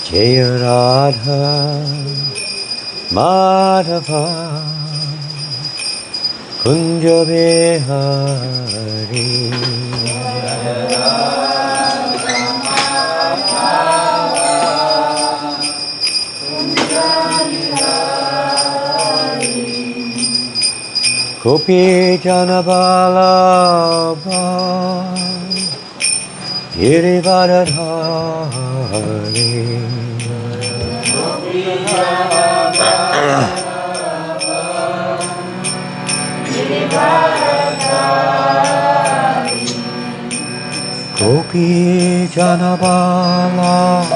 Jai Radha Madhava Kunja Bihari Gopi Janabalabha Girivardhari Gopi Janabalabha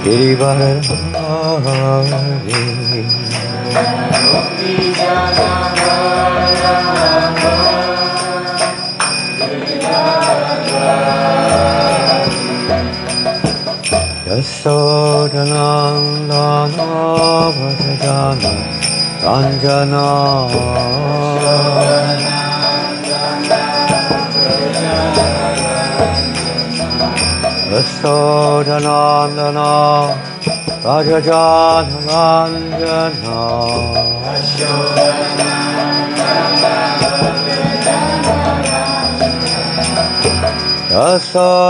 Girivardhari Yasodanandana Vrajana Ranjana Yasodanandana Vrajana Ranjana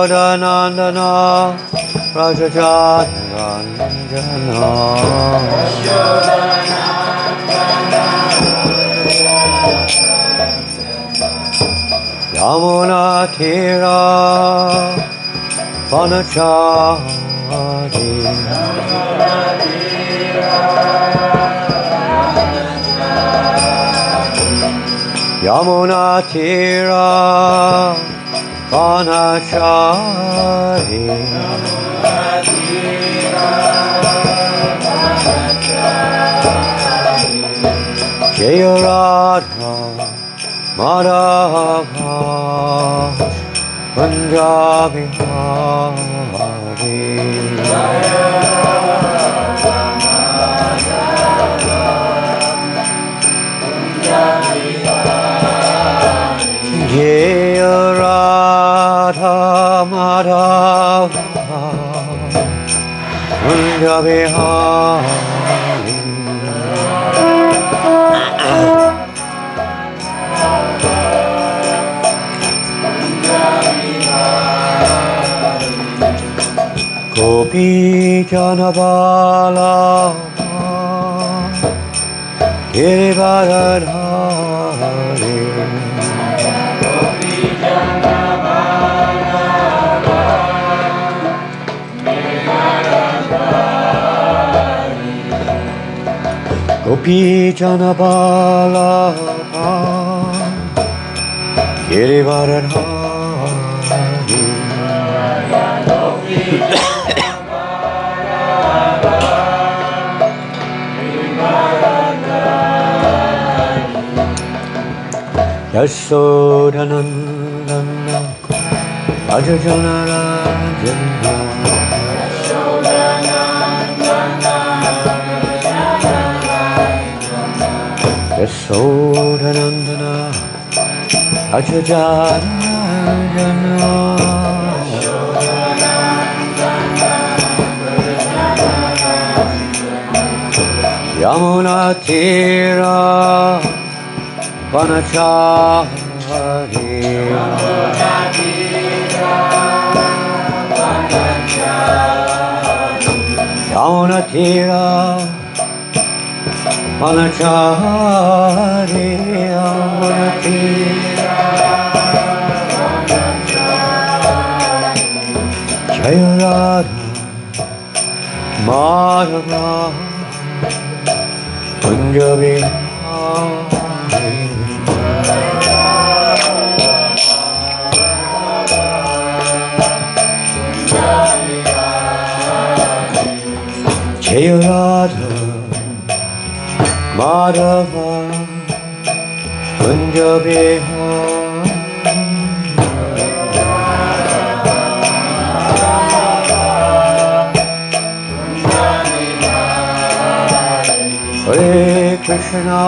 Yasodanandana Rajajana Ranjana Yamuna Tira Vanachari Yamuna Tira Vanachari Jaya Radha Madhava Punjabi Hari Jaya Radha Madhava Punjabi Hari Gopi Janabalabha Girivardhari Gopi Janabalabha Girivardhari Yasodanandana Rajajana Ranjana Yasodanandana Rajajana Ranjana Yamuna Tira Vanachari Yamuna Tira Vanachari Yamuna Tira Jaya Radha Madhava Punjabi Jaya Radha Madhava Punjabi Hare Krishna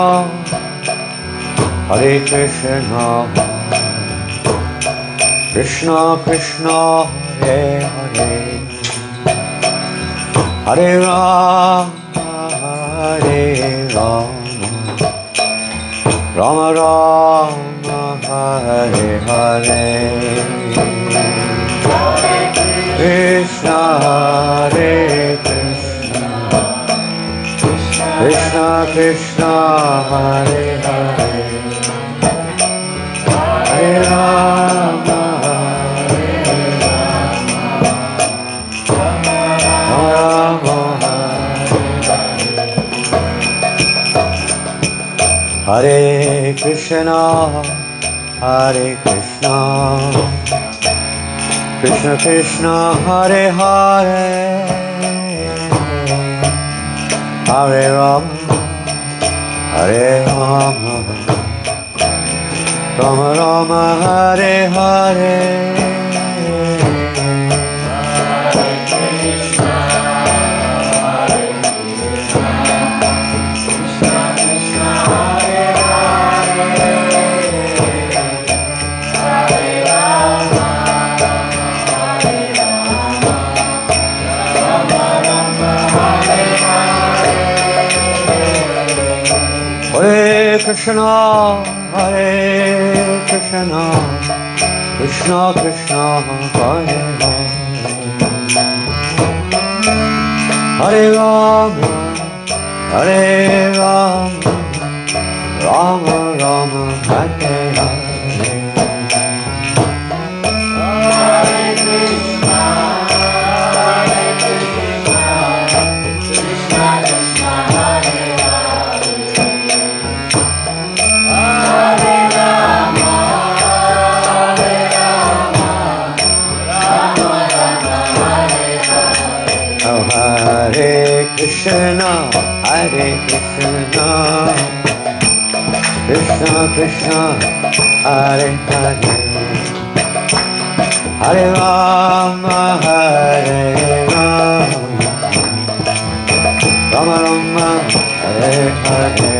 Hare Krishna, Krishna Krishna, Hare Hare, Hare Rama, Hare Rama, Rama Rama, Hare Hare, Krishna Hare Krishna, Krishna Krishna, Hare Hare, Hare Rama, Hare Krishna, Hare Krishna, Krishna Krishna, Hare Hare, Hare Rama, Hare Rama, Rama Rama, Hare Hare. Hare Krishna, Hare Krishna, Krishna Krishna, Hare Hare, Hare Rama, Hare Rama, Rama Rama, Hare Hare. Krishna, Hare Krishna, Krishna Krishna, Hare Hare, Hare Rama, Hare Rama, Rama Rama, Hare Hare.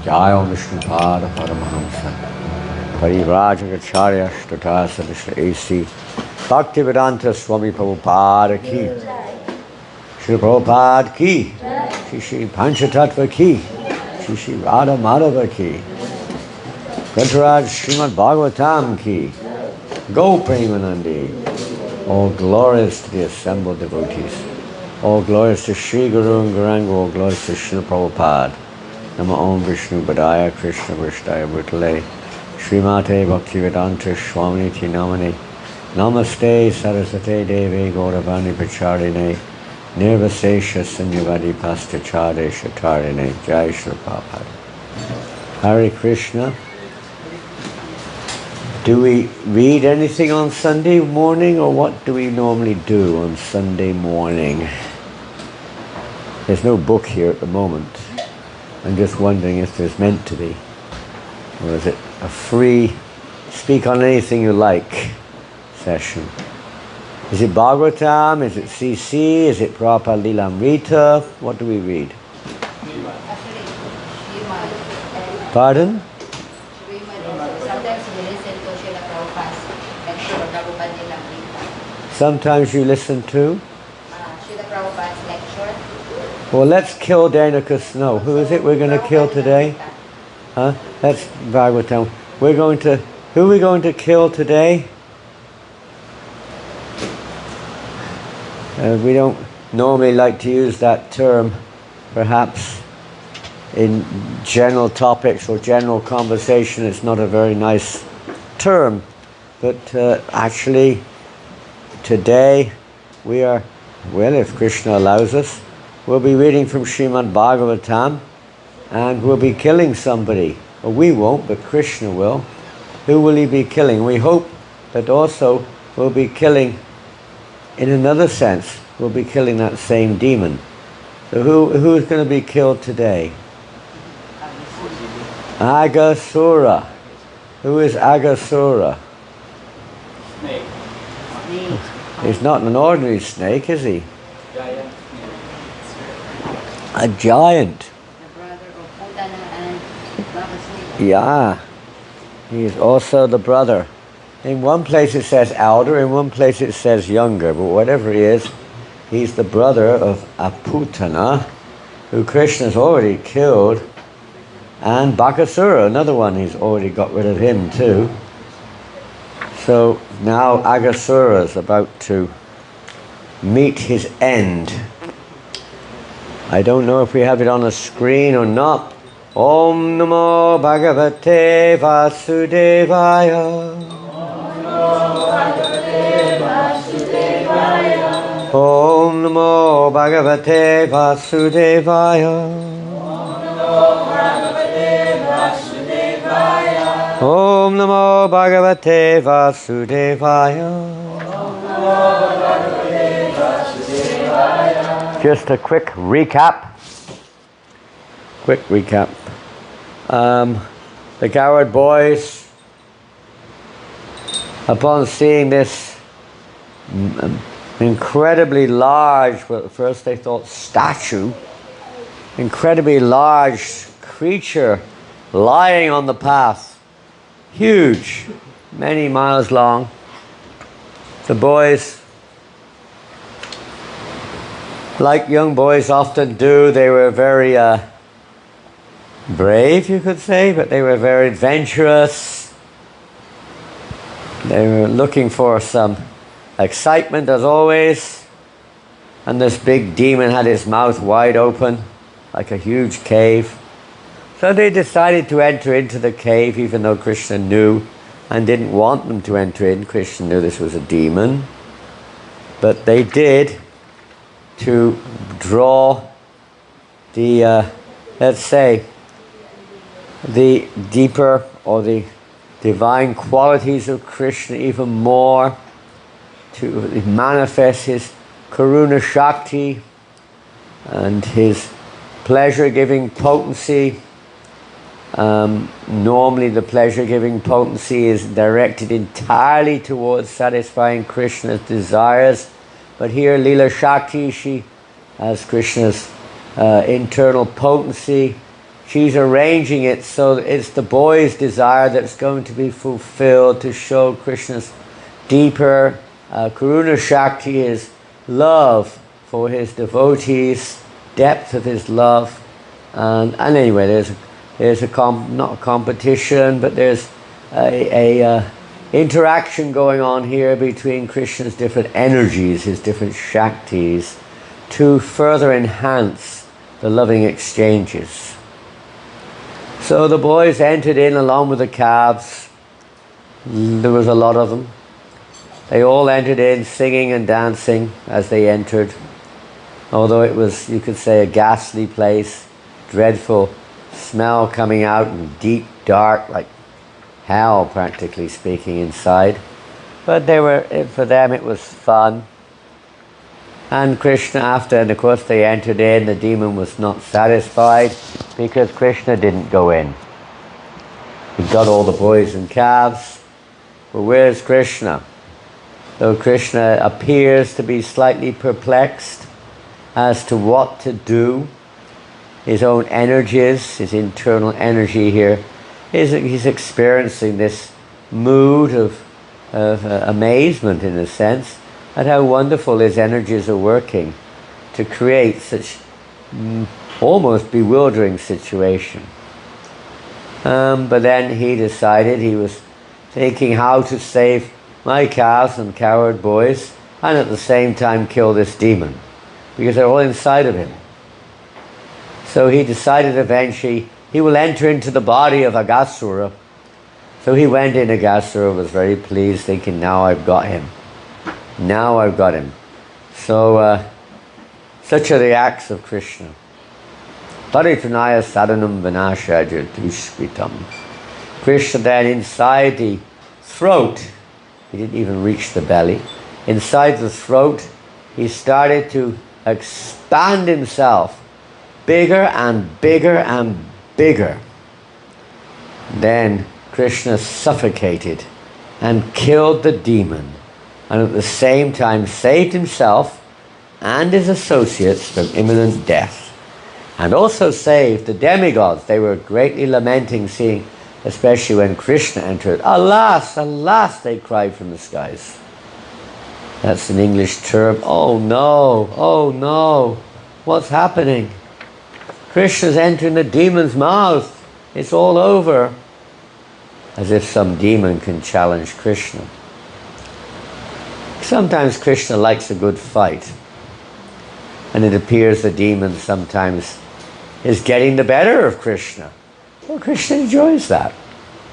Jaya Vishnupada Paramahamsa Parivrajagacharya Statasa Vishnu A.C. Bhaktivedanta Swami Prabhupada ki, Shri Prabhupada ki, Shri Panchatattva ki, Shri Radha Madhava ki, Grantaraj Srimad Bhagavatam ki, Go Premanandi. All glories to the assembled devotees. All glories to Sri Guru and Gauranga. All glories to Srila Prabhupada. Nama Om Vishnu Padaya Krishna Vishtaya Bhutale Srimate Bhaktivedanta Swamiti Namane Namaste Sarasate Devi Gauravani Pacharine Nirvasesha Sanyavadi Pastachade Shatarine Jai Shri Prabhupada. Hare Krishna. Do we read anything on Sunday morning, or what do we normally do on Sunday morning? There's no book here at the moment. I'm just wondering if there's meant to be. Or is it a free, speak on anything you like session? Is it Bhagavatam? Is it CC? Is it Prabhupada Lilamrita? What do we read? Pardon? Sometimes you listen to? Srila Prabhupada's lecture. Well, let's kill Danika Snow. Who is it we're going to kill today? Huh? That's Bhagavatam. Who are we going to kill today? We don't normally like to use that term, perhaps in general topics or general conversation. It's not a very nice term, but actually today we are, well, if Krishna allows us, we'll be reading from Srimad Bhagavatam, and we'll be killing somebody. Well, we won't, but Krishna will. Who will he be killing? We hope that also we'll be killing, in another sense, will be killing that same demon. So who's going to be killed today? Aghasura. Who is Aghasura? Snake. Snake. He's not an ordinary snake, is he? Giant. A giant. The brother of Putana and Bakasura. Yeah. He is also the brother. In one place it says elder, in one place it says younger, but whatever he is, he's the brother of Aputana, who Krishna's already killed, and Bakasura, another one, he's already got rid of him too. So now Aghasura is about to meet his end. I don't know if we have it on the screen or not. Om Namo Bhagavate Vasudevaya. Om Namo Bhagavate Vasudevaya. Om Namo Bhagavate Vasudevaya. Just a quick recap. The coward boys, upon seeing this incredibly large, well, at first they thought statue, incredibly large creature lying on the path, huge, many miles long, the boys, like young boys often do, they were very brave, you could say, but they were very adventurous. They were looking for some excitement as always, and this big demon had his mouth wide open like a huge cave. So they decided to enter into the cave, even though Krishna knew and didn't want them to enter in. Krishna knew this was a demon, but they did, to draw the let's say the deeper or the divine qualities of Krishna even more, to manifest his Karuna Shakti and his pleasure-giving potency. Normally the pleasure-giving potency is directed entirely towards satisfying Krishna's desires, but here Leela Shakti, she has Krishna's internal potency. She's arranging it so that it's the boy's desire that's going to be fulfilled, to show Krishna's deeper Karuna Shakti, his love for his devotees, depth of his love. And anyway, there's not a competition, but there's a interaction going on here between Krishna's different energies, his different Shaktis, to further enhance the loving exchanges. So the boys entered in along with the calves. There was a lot of them. They all entered in singing and dancing as they entered, although it was, you could say, a ghastly place, dreadful smell coming out, and deep dark, like hell practically speaking, inside. But for them it was fun. And Krishna, and of course they entered in, the demon was not satisfied because Krishna didn't go in. He got all the boys and calves, but where's Krishna? So Krishna appears to be slightly perplexed as to what to do. His own energies, his internal energy here, he's experiencing this mood of amazement, in a sense, at how wonderful his energies are working to create such almost bewildering situation. But then he decided, he was thinking how to save my calves and coward boys, and at the same time kill this demon, because they're all inside of him. So he decided eventually he will enter into the body of Aghasura. So he went in. Aghasura was very pleased, thinking, now I've got him. Now I've got him. So such are the acts of Krishna. Paritunaya sadhanam vinashaja dushkritam. Krishna then, inside the throat, he didn't even reach the belly, inside the throat he started to expand himself bigger and bigger and bigger. Then Krishna suffocated and killed the demon, and at the same time saved himself and his associates from imminent death, and also saved the demigods. They were greatly lamenting, seeing, especially when Krishna entered. Alas, alas, they cried from the skies. That's an English term. Oh no, what's happening? Krishna's entering the demon's mouth. It's all over. As if some demon can challenge Krishna. Sometimes Krishna likes a good fight. And it appears the demon sometimes is getting the better of Krishna. Well, Krishna enjoys that.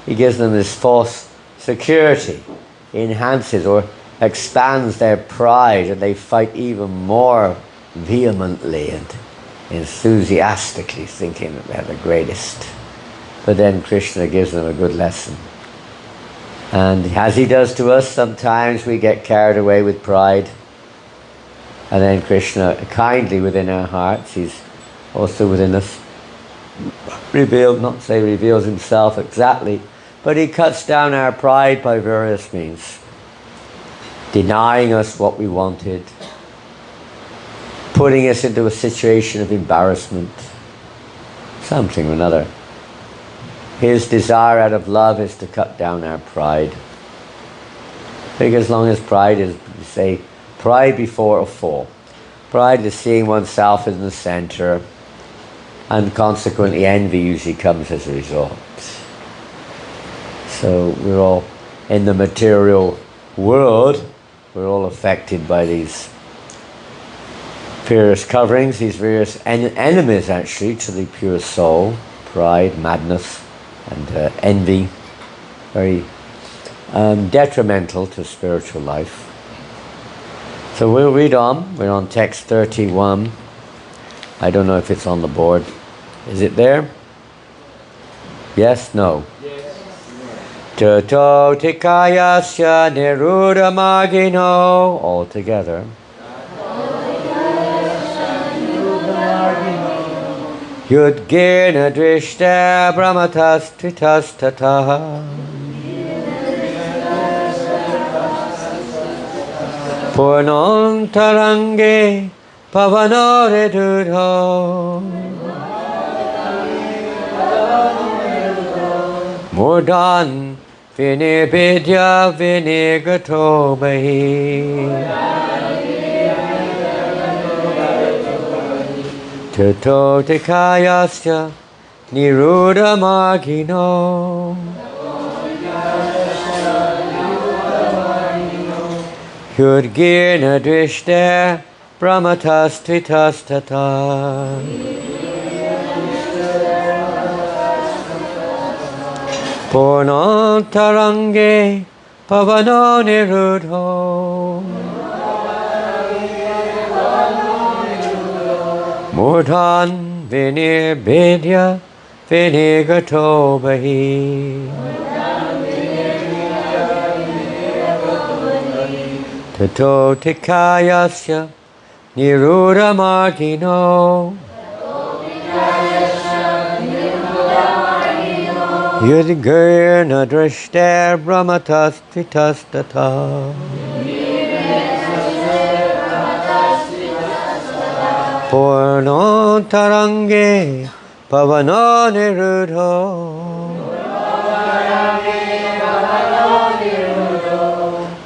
He gives them this false security. He enhances or expands their pride, and they fight even more vehemently and enthusiastically, thinking that they're the greatest. But then Krishna gives them a good lesson. And as he does to us, sometimes we get carried away with pride. And then Krishna, kindly within our hearts, he's also within us, reveals himself exactly, but he cuts down our pride by various means. Denying us what we wanted, putting us into a situation of embarrassment, something or another. His desire out of love is to cut down our pride. Because as long as pride is, we say, pride before a fall. Pride is seeing oneself in the center, and consequently envy usually comes as a result. So we're all in the material world, we're all affected by these various coverings, these various enemies actually to the pure soul. Pride, madness, and envy, very detrimental to spiritual life. So we'll read on. We're on text 31. I don't know if it's on the board. Is it there? Yes? No? Tato tikayasya niruddha magino. All together. Yudgirna drishta brahmatas tritas tataha. Purnon tarange pavanore dudho. Murdan vinibidya vinigato bahi. Tato tikayasya niruddha magino. Yudgirna drishta brahmatas tritas tata. Purnon tarange pavano niruddho. Murdhan vinirbidya vinigato bahi. Tato tikayasya niruddha magino. Yudgirna drishta brahmatas tritas tata. Purno tarange pavano niruddho.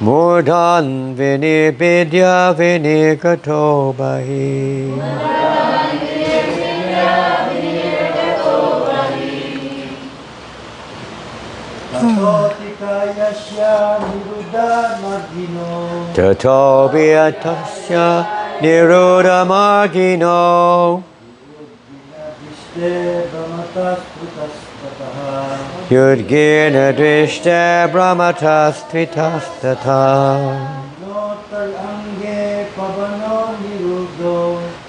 Murdhan vinibidya vinigato bahi. Tato viyatasya niruddha magino. Yudgirna drishta brahmatas tritas tata.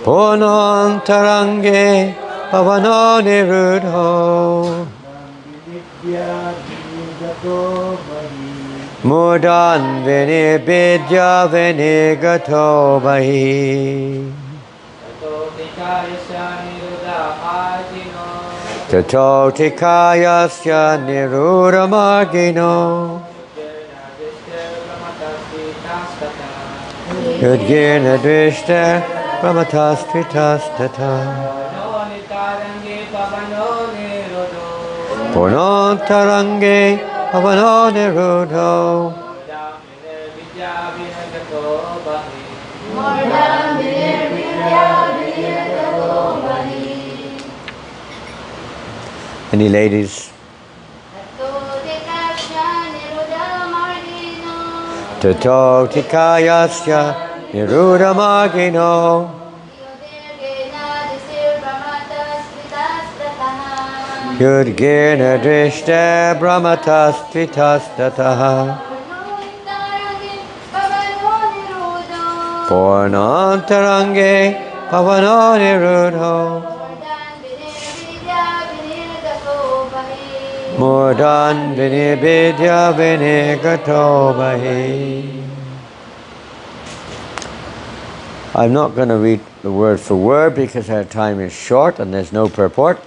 Purnon tarange pavano niruddho. Mudan vinibidya vinigato bahi. Tato tikayasya nirudamargino. Yudgirna drishta brahmatastritastata. Purnantarange pavano niruddho. Any ladies? Tato tikayasya nirudamargino. Yudgirna drishta brahmatastritastataha. Purnantarange pavano niruddho. Murdan vinibidya vinigato bahi. I'm not going to read the word for word because our time is short and there's no purport.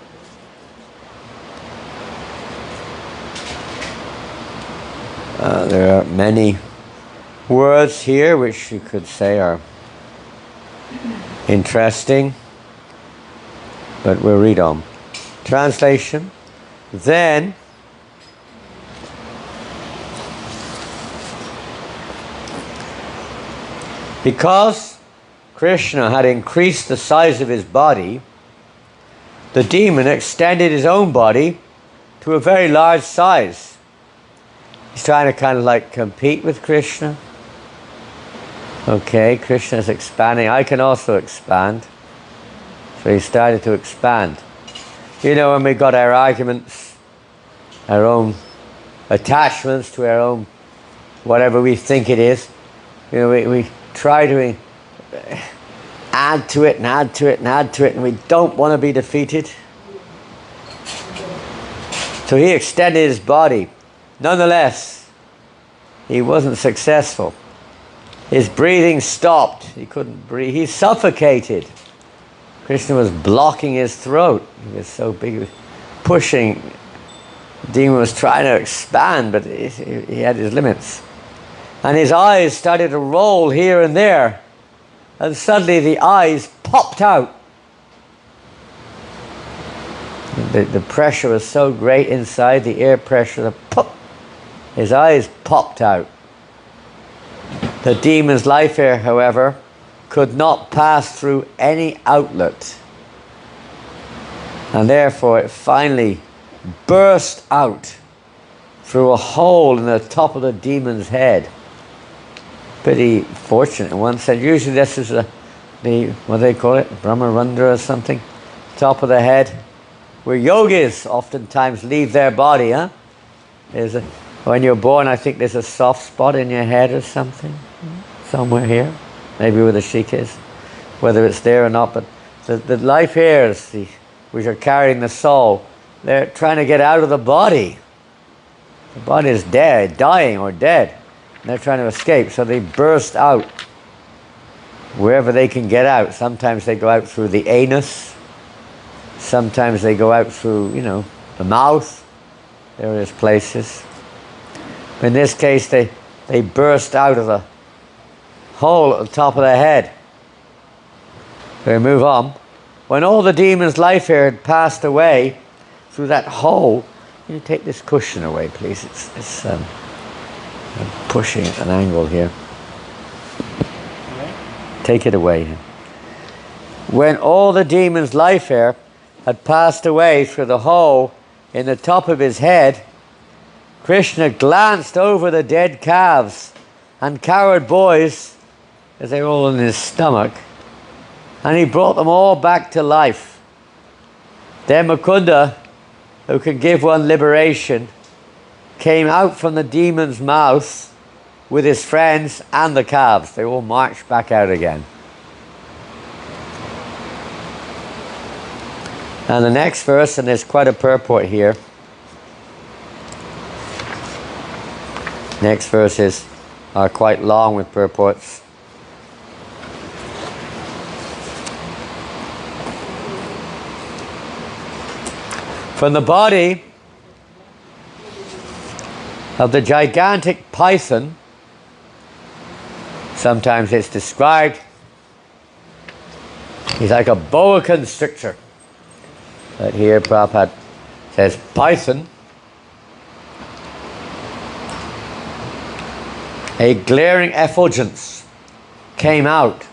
There are many words here which you could say are interesting, but we'll read on. Translation. Then because Krishna had increased the size of his body, the demon extended his own body to a very large size. He's trying to kind of like compete with Krishna. Okay, Krishna's expanding. I can also expand. So he started to expand. You know, when we got our arguments, our own attachments to our own, whatever we think it is, you know, we try to add to it and add to it and add to it, and we don't want to be defeated. So he extended his body. Nonetheless, he wasn't successful. His breathing stopped. He couldn't breathe. He suffocated. Krishna was blocking his throat. He was so big, he was pushing. The demon was trying to expand, but he had his limits. And his eyes started to roll here and there. And suddenly the eyes popped out. The pressure was so great inside, the air pressure, the pop. His eyes popped out. The demon's life air, however, could not pass through any outlet. And therefore it finally burst out through a hole in the top of the demon's head. Pretty fortunate in one sense. Usually this is the what do they call it? Brahmarandra or something. Top of the head. Where yogis oftentimes leave their body, huh? When you're born, I think there's a soft spot in your head or something. Somewhere here. Maybe where the sheikh is. Whether it's there or not. But the life airs, which are carrying the soul, they're trying to get out of the body. The body is dead, dying or dead. And they're trying to escape. So they burst out wherever they can get out. Sometimes they go out through the anus. Sometimes they go out through, the mouth. Various places. In this case, they burst out of the hole at the top of the head. We move on. When all the demon's life air had passed away through that hole, can you take this cushion away, please? I'm pushing at an angle here. Take it away. When all the demon's life air had passed away through the hole in the top of his head, Krishna glanced over the dead calves and coward boys as they were all in his stomach, and he brought them all back to life. Then Mukunda, who could give one liberation, came out from the demon's mouth with his friends and the calves. They all marched back out again. And the next verse, and there's quite a purport here. Next verses are quite long with purports. From the body of the gigantic python, sometimes it's described, he's like a boa constrictor. But here Prabhupada says python. A glaring effulgence came out.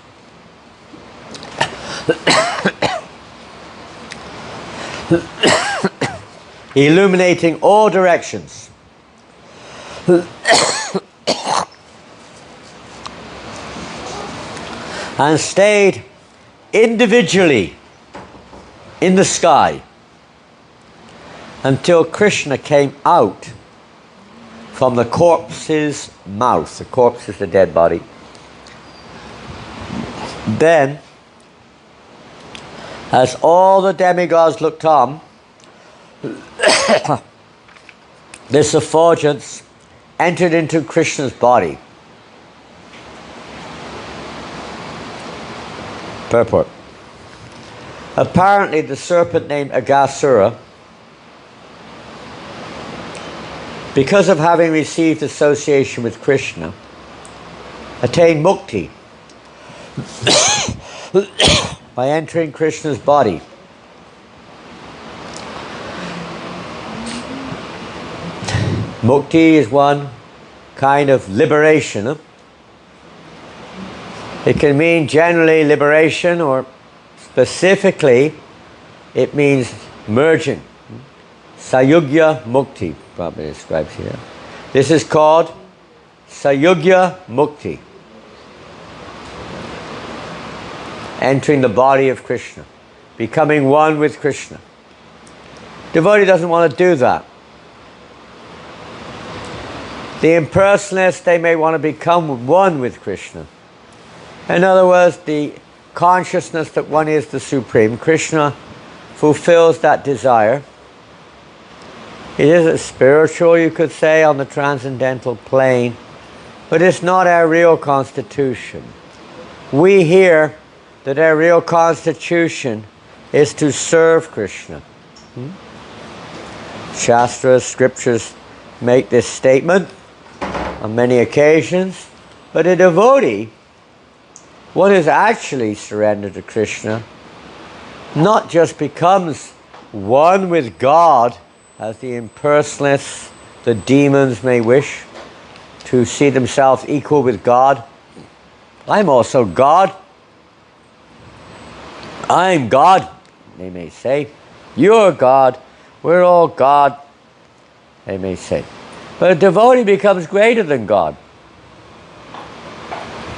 Illuminating all directions. And stayed individually in the sky until Krishna came out from the corpse's mouth. The corpse is the dead body. Then, as all the demigods looked on, this effulgence entered into Krishna's body. Purport. Apparently the serpent named Aghasura, because of having received association with Krishna, attained mukti by entering Krishna's body. Mukti is one kind of liberation. It can mean generally liberation, or specifically it means merging. Sayugya Mukti, probably describes here. This is called Sayugya Mukti. Entering the body of Krishna, becoming one with Krishna. Devotee doesn't want to do that. The impersonalists, they may want to become one with Krishna. In other words, the consciousness that one is the Supreme. Krishna fulfills that desire. It is a spiritual, you could say, on the transcendental plane, but it's not our real constitution. We hear that our real constitution is to serve Krishna. Shastras, scriptures make this statement on many occasions, but a devotee, one who's actually surrendered to Krishna, not just becomes one with God, as the impersonalists, the demons may wish, to see themselves equal with God. I'm also God. I'm God, they may say. You're God. We're all God, they may say. But a devotee becomes greater than God.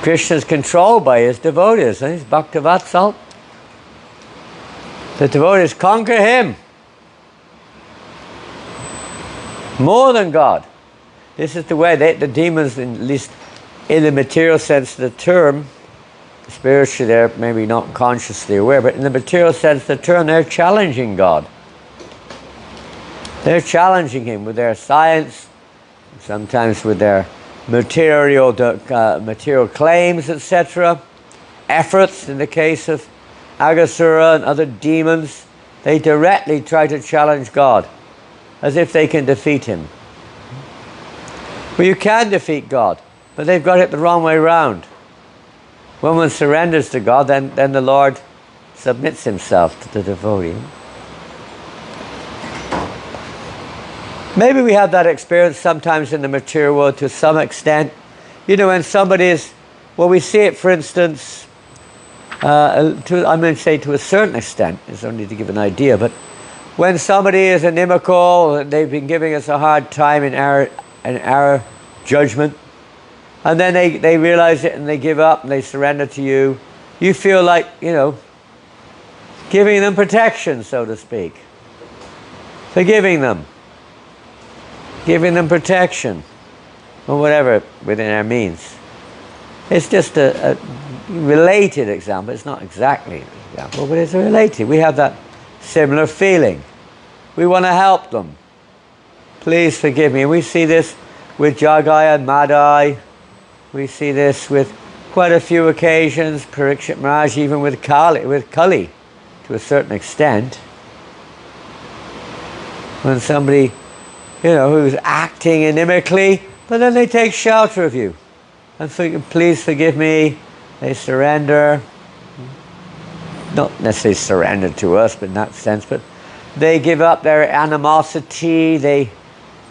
Krishna is controlled by his devotees. He's Bhaktivatsal. The devotees conquer him. More than God. This is the way the demons, at least in the material sense of the term, spiritually they're maybe not consciously aware, but in the material sense of the term, they're challenging God. They're challenging him with their science, sometimes with their material claims, etc. Efforts, in the case of Aghasura and other demons, they directly try to challenge God, as if they can defeat him. Well, you can defeat God, but they've got it the wrong way round. When one surrenders to God, then the Lord submits himself to the devotee. Maybe we have that experience sometimes in the material world to some extent. You know, when somebody is, well, we see it, for instance, I'm going to say to a certain extent, it's only to give an idea, but when somebody is inimical, they've been giving us a hard time in our judgment, and then they realize it and they give up and they surrender to you, you feel like, you know, giving them protection, so to speak. Forgiving them. Giving them protection, or whatever within our means. It's just a related example. It's not exactly an example, but it's related. We have that similar feeling. We want to help them. Please forgive me. And we see this with Jagai and Madai. We see this with quite a few occasions, Parikshit Maharaj, even with Kali, to a certain extent. When somebody, who's acting inimically, but then they take shelter of you. And please forgive me, they surrender. Not necessarily surrender to us, but in that sense, but they give up their animosity, they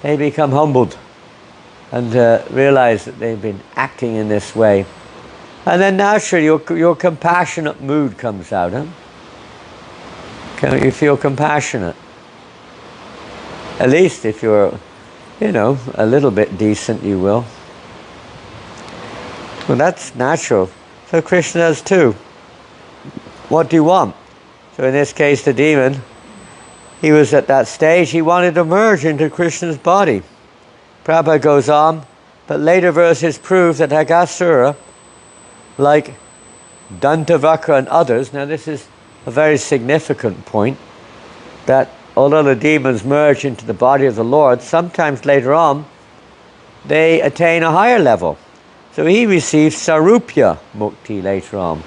become humbled and realize that they've been acting in this way. And then naturally your compassionate mood comes out. Huh? You feel compassionate. At least if you're, a little bit decent, you will. Well, that's natural. So Krishna does too. What do you want? So in this case, the demon, he was at that stage, he wanted to merge into Krishna's body. Prabhupada goes on, but later verses prove that Aghasura, like Dantavakra and others, now this is a very significant point, that although the demons merge into the body of the Lord, sometimes later on, they attain a higher level. So he receives Sarupya Mukti later on.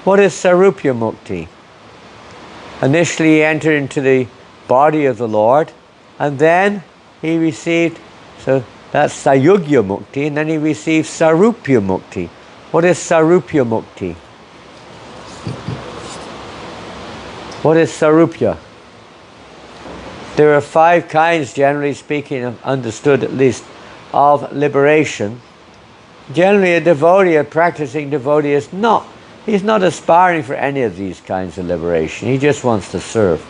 What is Sarupya Mukti? Initially he entered into the body of the Lord, and then he received, so that's Sayugya Mukti, and then he received Sarupya Mukti. What is Sarupya Mukti? What is Sarupya? There are 5 kinds, generally speaking, understood at least, of liberation. Generally a devotee, a practicing devotee, he's not aspiring for any of these kinds of liberation. He just wants to serve.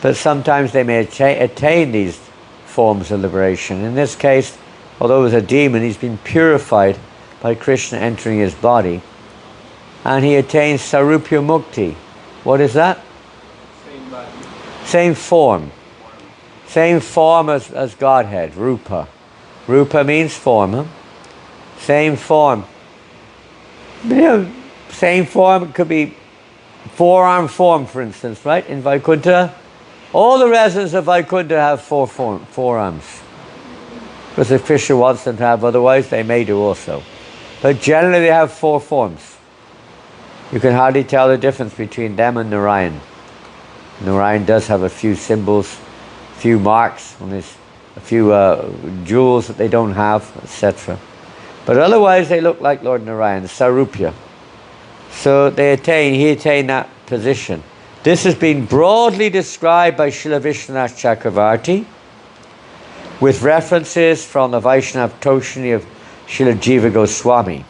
But sometimes they may attain these forms of liberation. In this case, although it was a demon, he's been purified by Krishna entering his body. And he attains Sarupya Mukti. What is that? Same body. Same form. Same form as Godhead, Rupa. Rupa means form. Huh? Same form. Same form. It could be four-arm form, for instance, right? In Vaikuntha, all the residents of Vaikuntha have four arms. Because if Krishna wants them to have, otherwise they may do also. But generally they have 4 forms. You can hardly tell the difference between them and Narayan. Narayan does have a few symbols, a few marks on his, a few jewels that they don't have, etc. But otherwise they look like Lord Narayan, Sarupya. So he attained that position. This has been broadly described by Srila Vishwanath Chakravarti with references from the Vaishnava Toshani of Srila Jiva Goswami.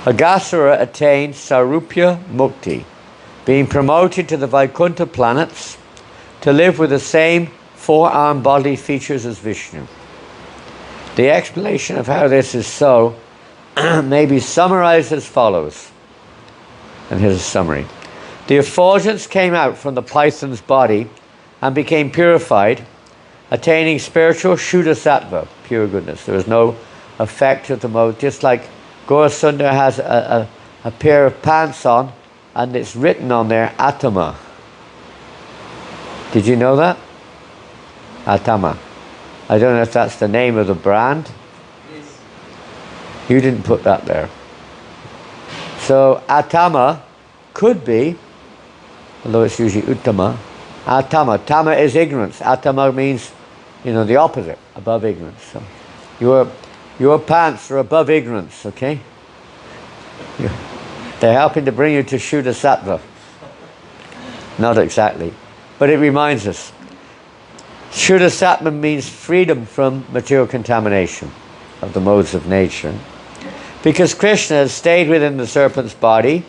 Aghasura attained Sarupya Mukti, being promoted to the Vaikuntha planets to live with the same 4-armed bodily features as Vishnu. The explanation of how this is so may be summarized as follows. And here's a summary. The effulgence came out from the python's body and became purified, attaining spiritual Shuddha Sattva, pure goodness. There was no effect of the mode, just like Gaurasundar has a pair of pants on and it's written on there, Atama. Did you know that? Atama. I don't know if that's the name of the brand. Yes. You didn't put that there. So Atama could be, although it's usually Uttama, Atama. Tama is ignorance. Atama means, the opposite, above ignorance. So your pants are above ignorance, okay? They're helping to bring you to Shuddha Sattva. Not exactly. But it reminds us. Shuddha Sattva means freedom from material contamination of the modes of nature. Because Krishna has stayed within the serpent's body,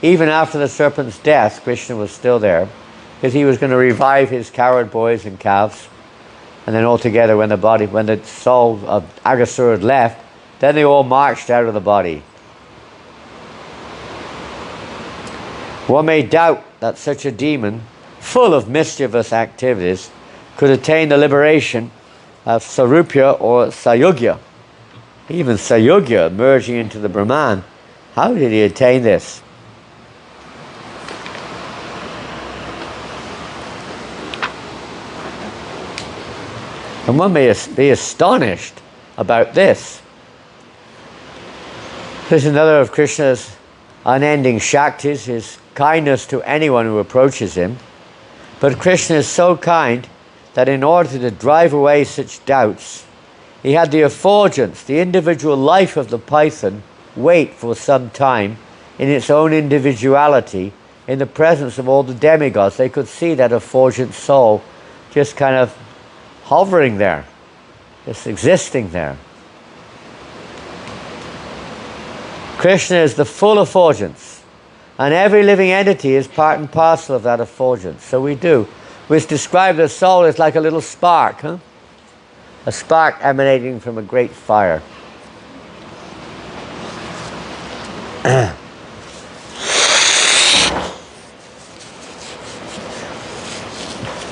even after the serpent's death, Krishna was still there, because he was going to revive his cowherd boys and calves. And then altogether, when the soul of Aghasura had left, then they all marched out of the body. One may doubt that such a demon, full of mischievous activities, could attain the liberation of Sarupya or Sayugya. Even Sayugya merging into the Brahman. How did he attain this? And one may be astonished about this. This is another of Krishna's unending Shaktis, his kindness to anyone who approaches him. But Krishna is so kind that in order to drive away such doubts, he had the effulgence, the individual life of the python, wait for some time in its own individuality in the presence of all the demigods. They could see that effulgent soul just kind of hovering there, just existing there. Krishna is the full effulgence, and every living entity is part and parcel of that effulgence. So we describe the soul as like a little spark, a spark emanating from a great fire.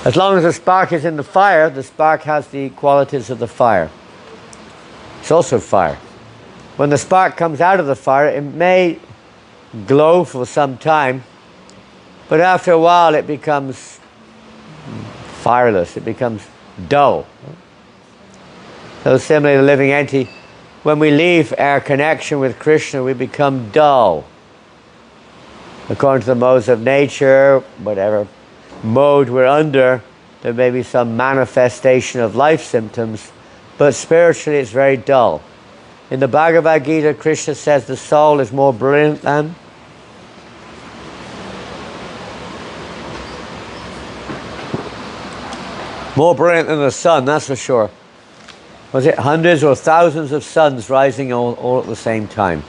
As long as the spark is in the fire, the spark has the qualities of the fire. It's also fire. When the spark comes out of the fire, it may glow for some time, but after a while it becomes fireless, it becomes dull. So similarly, the living entity, when we leave our connection with Krishna, we become dull. According to the modes of nature, whatever mode we're under, there may be some manifestation of life symptoms, but spiritually it's very dull. In the Bhagavad Gita, Krishna says the soul is more brilliant than the sun, that's for sure. Was it hundreds or thousands of suns rising all at the same time?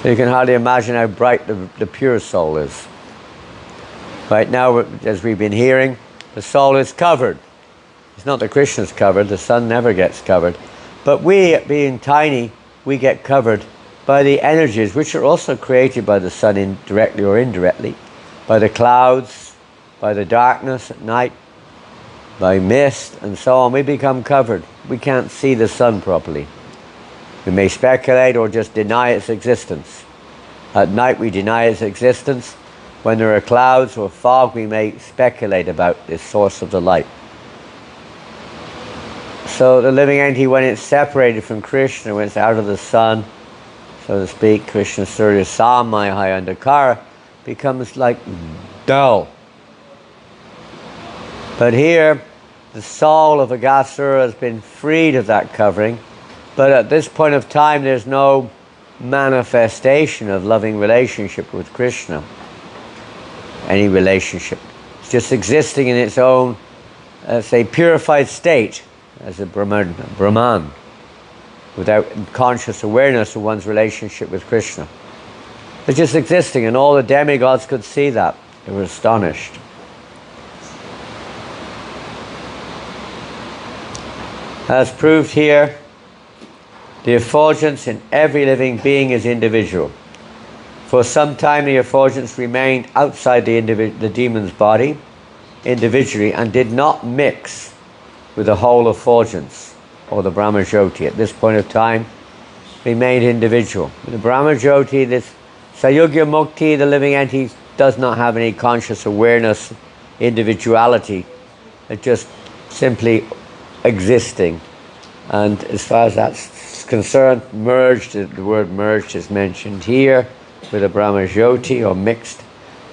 You can hardly imagine how bright the pure soul is. Right now, as we've been hearing, the soul is covered. It's not that Krishna's covered, the sun never gets covered. But we, being tiny, we get covered by the energies which are also created by the sun directly or indirectly, by the clouds, by the darkness at night, by mist and so on. We become covered. We can't see the sun properly. We may speculate or just deny its existence. At night we deny its existence. When there are clouds or fog, we may speculate about the source of the light. So the living entity, when it's separated from Krishna, when it's out of the sun, so to speak, Krishna Surya Samaya Andhakara, becomes like dull. But here, the soul of Aghasura has been freed of that covering, but at this point of time there's no manifestation of loving relationship with Krishna. Any relationship. It's just existing in its own, say, purified state as a Brahman, without conscious awareness of one's relationship with Krishna. It's just existing, and all the demigods could see that. They were astonished. As proved here, the effulgence in every living being is individual. For some time the effulgence remained outside the demon's body individually and did not mix with the whole effulgence or the Brahmajyoti. At this point of time remained individual. The Brahmajyoti, this Sayugya Mukti, the living entity, does not have any conscious awareness, individuality. It's just simply existing. And as far as that's concerned, merged, the word merged is mentioned here, with the Brahmajyoti, or mixed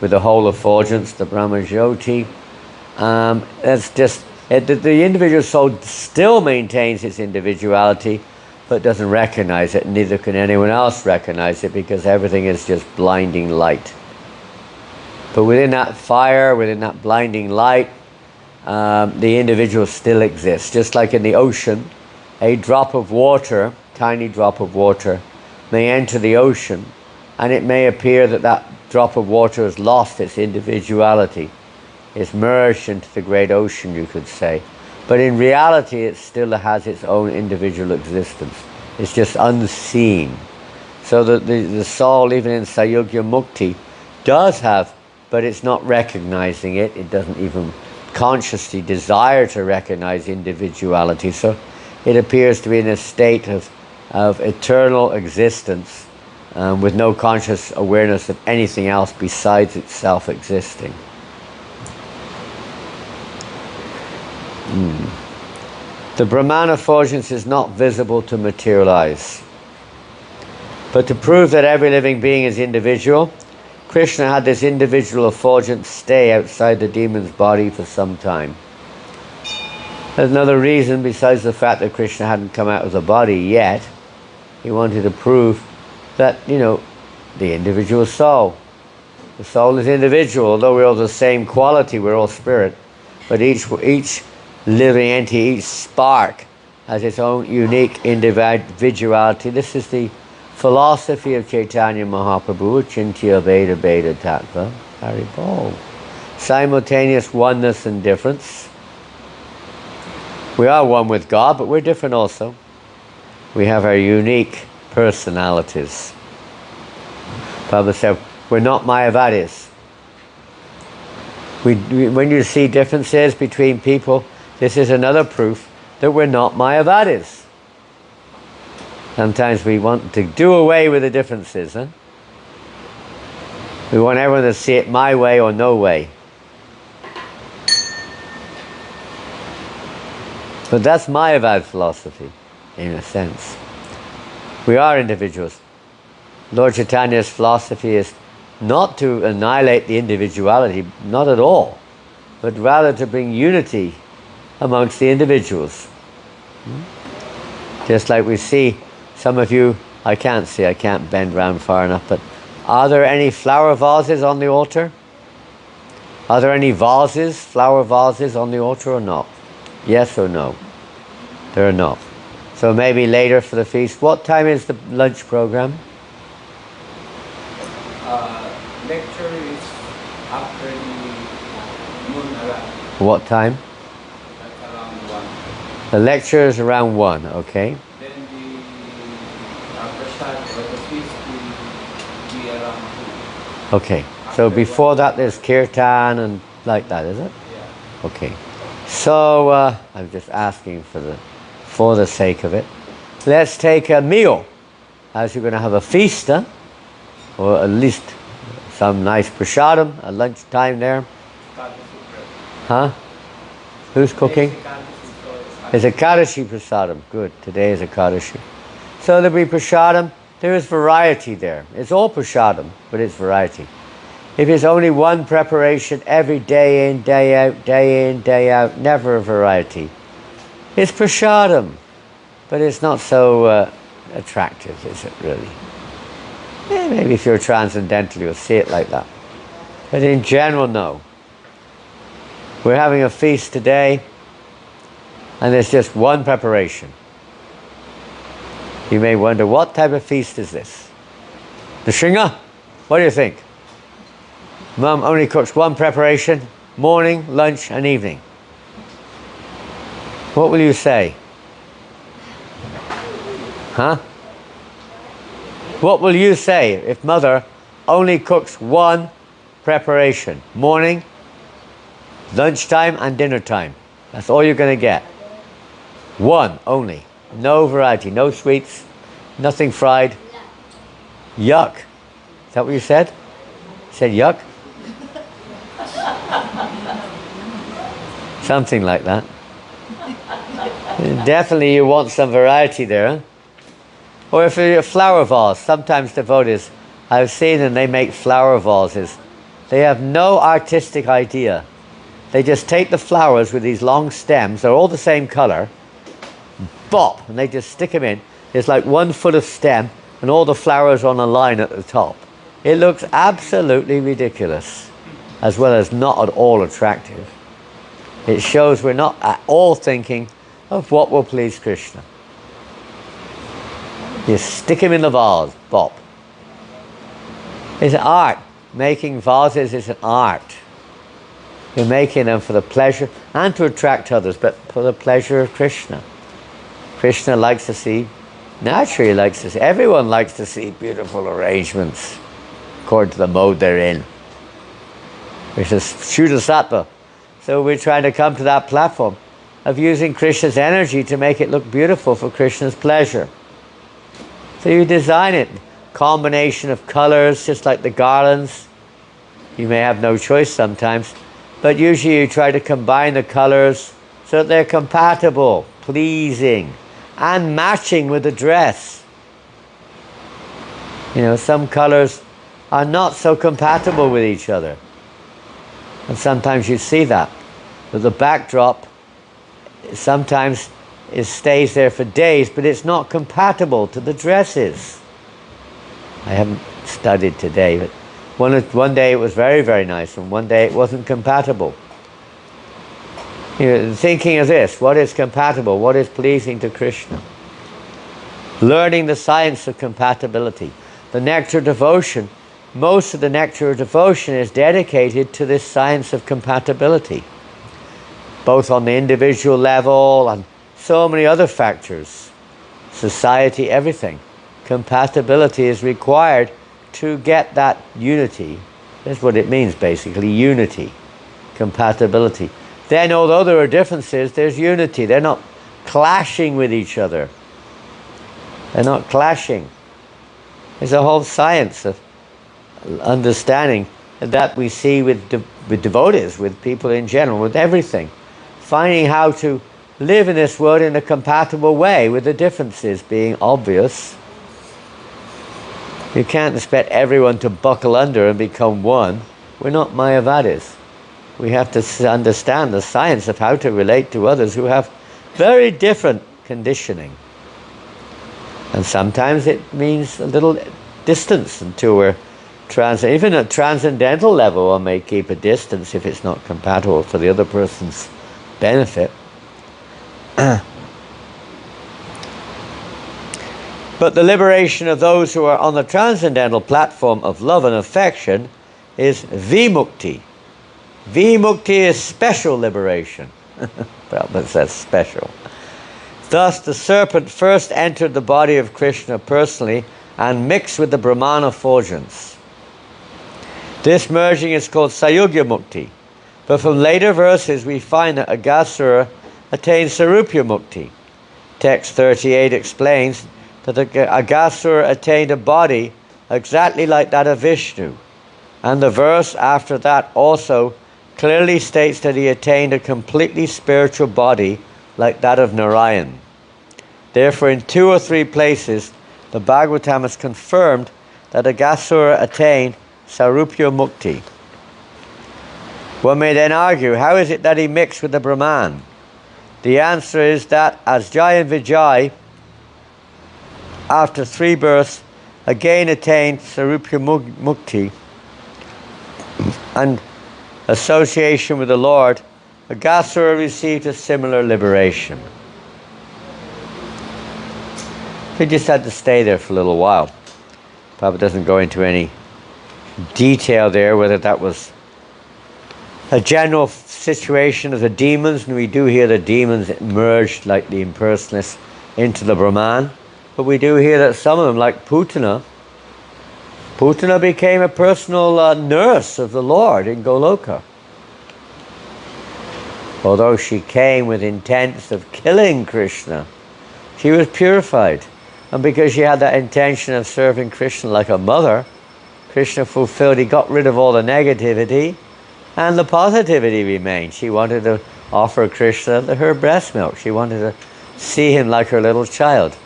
with the whole effulgence, the Brahmajyoti. That's just, the individual soul still maintains its individuality, but doesn't recognize it, neither can anyone else recognize it, because everything is just blinding light. But within that fire, within that blinding light, the individual still exists. Just like in the ocean, a drop of water, tiny drop of water, may enter the ocean, and it may appear that that drop of water has lost its individuality. It's merged into the great ocean, you could say. But in reality, it still has its own individual existence. It's just unseen. So that the soul, even in Sayugya Mukti, does have, but it's not recognizing it. It doesn't even consciously desire to recognize individuality. So it appears to be in a state of eternal existence, with no conscious awareness of anything else besides itself existing. The Brahman effulgence is not visible to material eyes. But to prove that every living being is individual, Krishna had this individual effulgence stay outside the demon's body for some time. There's another reason besides the fact that Krishna hadn't come out of the body yet. He wanted to prove that, the individual soul. The soul is individual, although we're all the same quality, we're all spirit. But each living entity, each spark has its own unique individuality. This is the philosophy of Chaitanya Mahaprabhu, Chintya Veda Veda Tattva, Haribol. Simultaneous oneness and difference. We are one with God, but we're different also. We have our unique personalities. Prabhupada said, we're not Mayavadis. When you see differences between people, this is another proof that we're not Mayavadis. Sometimes we want to do away with the differences. We want everyone to see it my way or no way. But that's Mayavad philosophy, in a sense. We are individuals. Lord Chaitanya's philosophy is not to annihilate the individuality, not at all, but rather to bring unity amongst the individuals. Just like we see some of you, I can't bend round far enough, but are there any flower vases on the altar? Are there any vases, flower vases on the altar or not? Yes or no? There are not. So maybe later for the feast. What time is the lunch program? Lecture is after the noon around. What time? That's around 1. The lecture is around 1, okay. Then the prasad or the feast will be around 2. Okay. So before that there's kirtan and like that, is it? Yeah. Okay. So I'm just asking for the sake of it. Let's take a meal, as you're going to have a feast, or at least some nice prasadam at lunchtime there. Huh? Who's cooking? It's Ekadashi prasadam. Good. Today is Ekadashi. So there'll be prasadam. There is variety there. It's all prasadam, but it's variety. If it's only one preparation every day in, day out, day in, day out, never a variety. It's prasadam, but it's not so attractive, is it really? Maybe if you're transcendental, you'll see it like that. But in general, no. We're having a feast today, and there's just one preparation. You may wonder, what type of feast is this? The Shringa? What do you think? Mum only cooks one preparation, morning, lunch, and evening. What will you say? Huh? What will you say if mother only cooks one preparation? Morning, lunchtime, and dinner time. That's all you're going to get. One only. No variety, no sweets, nothing fried. Yuck. Is that what you said? You said yuck? Something like that. Definitely you want some variety there. Huh? Or if you're a flower vase, sometimes devotees, I've seen them, they make flower vases. They have no artistic idea. They just take the flowers with these long stems, they're all the same color, bop, and they just stick them in. There's like 1 foot of stem, and all the flowers on a line at the top. It looks absolutely ridiculous, as well as not at all attractive. It shows we're not at all thinking of what will please Krishna. You stick him in the vase, bop. It's an art. Making vases is an art. You're making them for the pleasure and to attract others, but for the pleasure of Krishna. Krishna likes to see, naturally likes to see, everyone likes to see beautiful arrangements according to the mode they're in. Which is Shuddha Sattva. So we're trying to come to that platform of using Krishna's energy to make it look beautiful for Krishna's pleasure. So you design it, combination of colors, just like the garlands. You may have no choice sometimes, but usually you try to combine the colors so that they're compatible, pleasing and matching with the dress. You know, some colors are not so compatible with each other. And sometimes you see that the backdrop sometimes it stays there for days, but it's not compatible to the dresses. I haven't studied today, but one day it was very, very nice, and one day it wasn't compatible. You know, thinking of this, what is compatible, what is pleasing to Krishna? Learning the science of compatibility. The nectar devotion, most of the nectar of devotion is dedicated to this science of compatibility, both on the individual level and so many other factors, society, everything. Compatibility is required to get that unity. That's what it means, basically, unity, compatibility. Then, although there are differences, there's unity. They're not clashing with each other. They're not clashing. There's a whole science of understanding that we see with devotees, with people in general, with everything. Finding how to live in this world in a compatible way, with the differences being obvious. You can't expect everyone to buckle under and become one. We're not Mayavadis. We have to understand the science of how to relate to others who have very different conditioning. And sometimes it means a little distance until we're even at transcendental level, one may keep a distance if it's not compatible for the other person's benefit. But the liberation of those who are on the transcendental platform of love and affection is vimukti. Vimukti is special liberation. Prabhupada says special. Thus the serpent first entered the body of Krishna personally and mixed with the Brahman effulgence. This merging is called Sayugya Mukti. But from later verses we find that Aghasura attained Sarupya Mukti. Text 38 explains that Aghasura attained a body exactly like that of Vishnu. And the verse after that also clearly states that he attained a completely spiritual body like that of Narayan. Therefore, in 2 or 3 places, the Bhagavatam has confirmed that Aghasura attained Sarupya Mukti. One may then argue, how is it that he mixed with the Brahman? The answer is that as Jai and Vijay, after 3 births, again attained Sarupya Mukti and association with the Lord, Aghasura received a similar liberation. He just had to stay there for a little while. Prabhupada doesn't go into any detail there, whether that was a general situation of the demons, and we do hear the demons merged like the impersonalists into the Brahman, but we do hear that some of them, like Putana became a personal nurse of the Lord in Goloka. Although she came with intents of killing Krishna, she was purified. And because she had that intention of serving Krishna like a mother, Krishna fulfilled, he got rid of all the negativity, and the positivity remained. She wanted to offer Krishna her breast milk. She wanted to see him like her little child.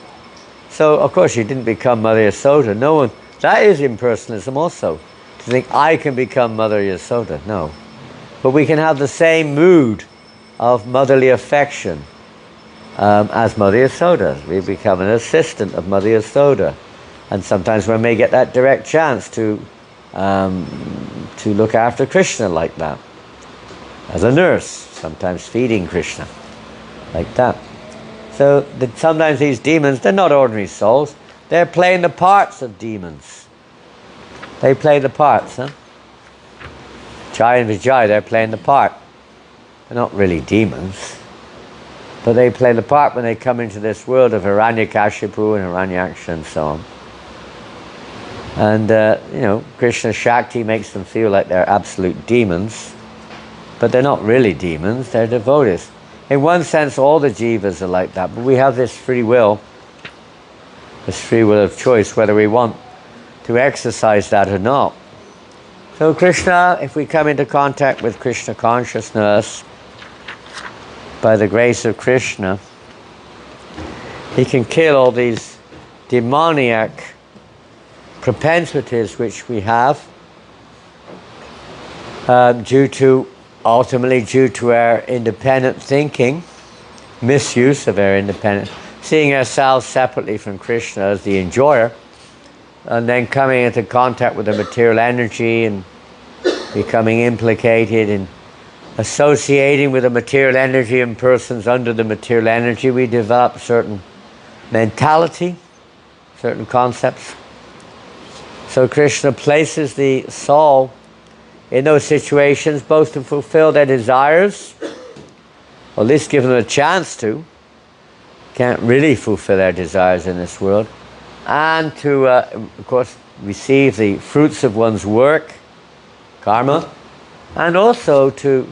So, of course, she didn't become Mother Yasoda. No one, that is impersonalism also. To think, I can become Mother Yasoda. No. But we can have the same mood of motherly affection as Mother Yasoda. We become an assistant of Mother Yasoda. And sometimes one may get that direct chance to look after Krishna like that. As a nurse, sometimes feeding Krishna like that. So sometimes these demons, they're not ordinary souls. They're playing the parts of demons. They play the parts, huh? Jai and Vijay, they're playing the part. They're not really demons. But they play the part when they come into this world of Hiranyakashipu and Hiranyaksha and so on. And, Krishna Shakti makes them feel like they're absolute demons. But they're not really demons, they're devotees. In one sense, all the jivas are like that, but we have this free will of choice, whether we want to exercise that or not. So Krishna, if we come into contact with Krishna consciousness, by the grace of Krishna, He can kill all these demoniac propensities which we have ultimately due to our independent thinking, misuse of our independence, seeing ourselves separately from Krishna as the enjoyer, and then coming into contact with the material energy and becoming implicated in associating with the material energy and persons under the material energy. We develop certain mentality, certain concepts. So Krishna places the soul in those situations both to fulfill their desires, or at least give them a chance to. Can't really fulfill their desires in this world, and to, of course, receive the fruits of one's work, karma, and also to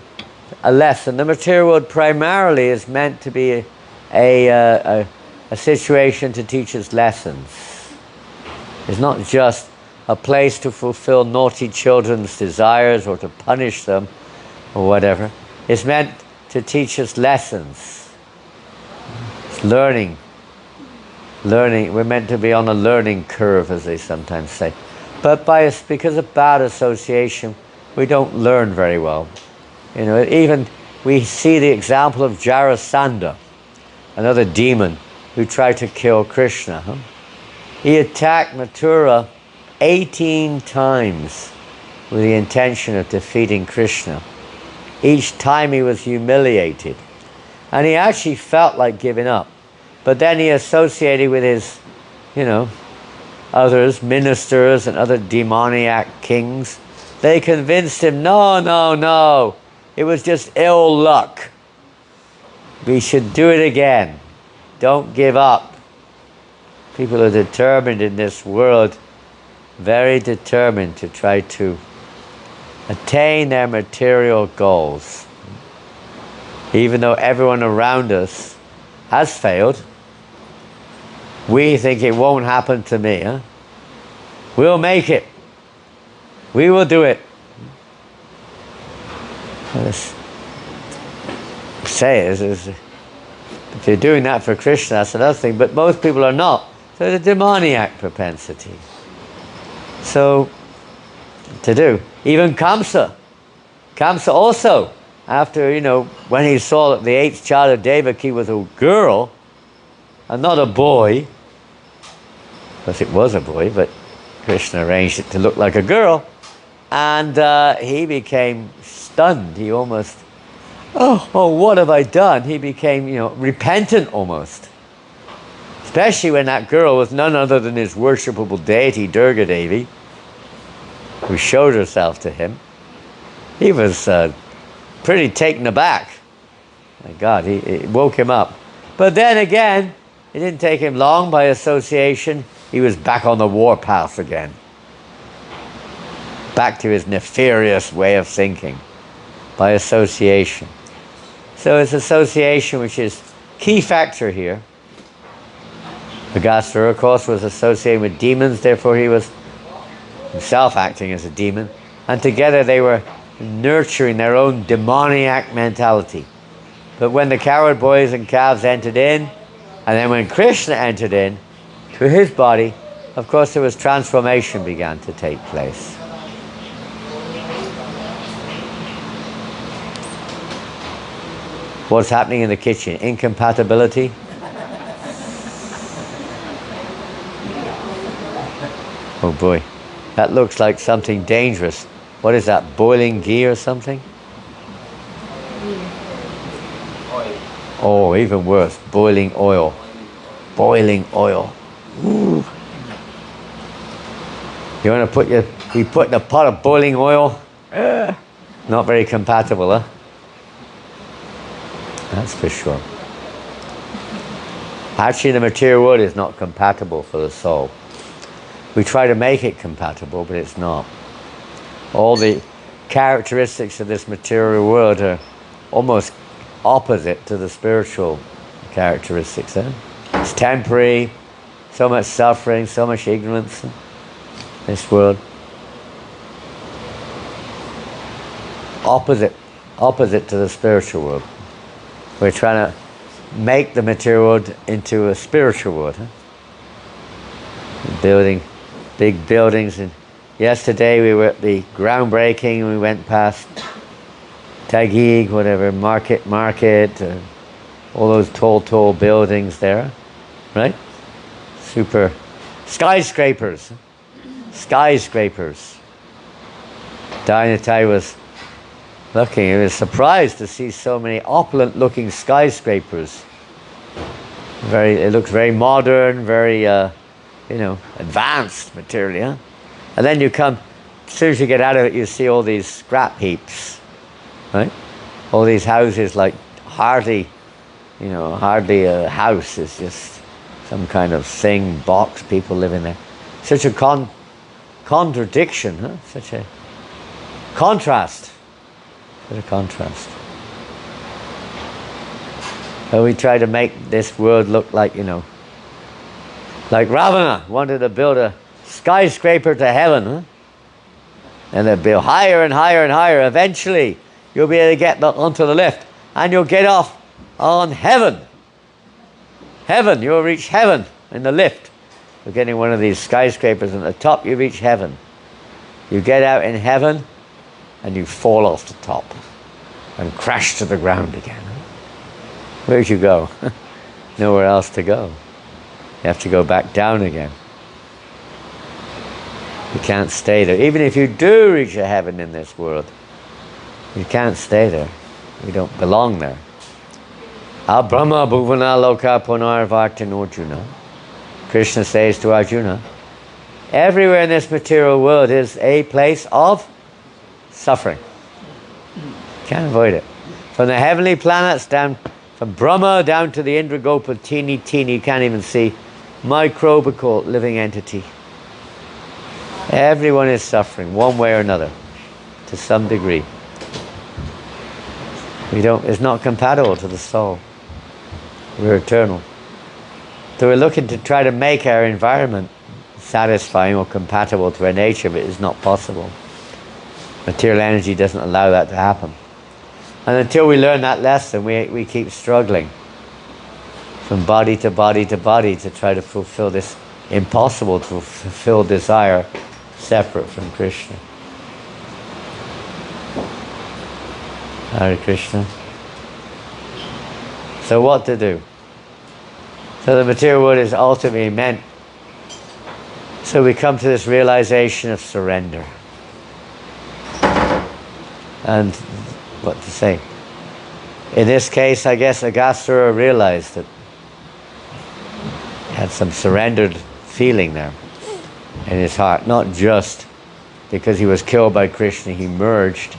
a lesson. The material world primarily is meant to be a situation to teach us lessons. It's not just a place to fulfill naughty children's desires or to punish them or whatever. It's meant to teach us lessons. It's learning. We're meant to be on a learning curve, as they sometimes say. But because of bad association, we don't learn very well. You know, even we see the example of Jarasandha, another demon who tried to kill Krishna. He attacked Mathura 18 times with the intention of defeating Krishna. Each time he was humiliated. And he actually felt like giving up. But then he associated with his, others, ministers and other demoniac kings. They convinced him, no, it was just ill luck. We should do it again. Don't give up. People are determined in this world, very determined to try to attain their material goals. Even though everyone around us has failed, we think it won't happen to me. We'll make it. We will do it. Let's say it is. If you're doing that for Krishna, that's another thing. But most people are not. So the demoniac propensity. So, to do. Even Kamsa. Kamsa also, after, when he saw that the 8th child of Devaki was a girl, and not a boy, because it was a boy, but Krishna arranged it to look like a girl, and he became stunned. He almost, oh, what have I done? He became, repentant almost. Especially when that girl was none other than his worshipable deity, Durga Devi, who showed herself to him. He was pretty taken aback. My God, it woke him up. But then again, it didn't take him long. By association, he was back on the warpath again. Back to his nefarious way of thinking. By association. So it's association which is key factor here. Aghasura, of course, was associated with demons, therefore he was himself acting as a demon. And together they were nurturing their own demoniac mentality. But when the coward boys and calves entered in, and then when Krishna entered in to his body, of course there was transformation began to take place. What's happening in the kitchen? Incompatibility? Oh boy, that looks like something dangerous. What is that, boiling ghee or something? Oil. Oh, even worse, boiling oil. Boiling oil. Ooh. You want to you put in a pot of boiling oil? Not very compatible, huh? That's for sure. Actually, the material world is not compatible for the soul. We try to make it compatible, but it's not. All the characteristics of this material world are almost opposite to the spiritual characteristics. It's temporary, so much suffering, so much ignorance in this world. Opposite to the spiritual world. We're trying to make the material world into a spiritual world. Huh? Building big buildings. And yesterday we were at the groundbreaking and we went past Taguig, whatever, market, all those tall buildings there, right? Super skyscrapers. Dainatai was looking, he was surprised to see so many opulent looking skyscrapers. It looks very modern, very advanced materially, huh? And then you come, as soon as you get out of it, you see all these scrap heaps, right? All these houses, like hardly a house, is just some kind of thing, box, people living there. Such a contradiction, huh? Such a contrast. So we try to make this world look like, like Ravana wanted to build a skyscraper to heaven, huh? And they'll build higher and higher and higher. Eventually, you'll be able to get onto the lift, and you'll get off on heaven. You'll reach heaven in the lift. You're getting one of these skyscrapers, and at the top you reach heaven. You get out in heaven, and you fall off the top and crash to the ground again. Where'd you go? Nowhere else to go. You have to go back down again. You can't stay there. Even if you do reach a heaven in this world, you can't stay there. You don't belong there. Brahma bhuvana loka punarvartin Arjuna. Krishna says to Arjuna, everywhere in this material world is a place of suffering. Can't avoid it. From the heavenly planets down, from Brahma down to the Indragopa, teeny, you can't even see, microbical living entity. Everyone is suffering, one way or another, to some degree. It's not compatible to the soul. We're eternal. So we're looking to try to make our environment satisfying or compatible to our nature, but it's not possible. Material energy doesn't allow that to happen. And until we learn that lesson, we keep struggling from body to body to body to try to fulfill this impossible to fulfill desire separate from Krishna. Hare Krishna. So what to do? So the material world is ultimately meant, so we come to this realization of surrender. And what to say? In this case, I guess Aghasura realized that he had some surrendered feeling there in his heart, not just because he was killed by Krishna, he merged,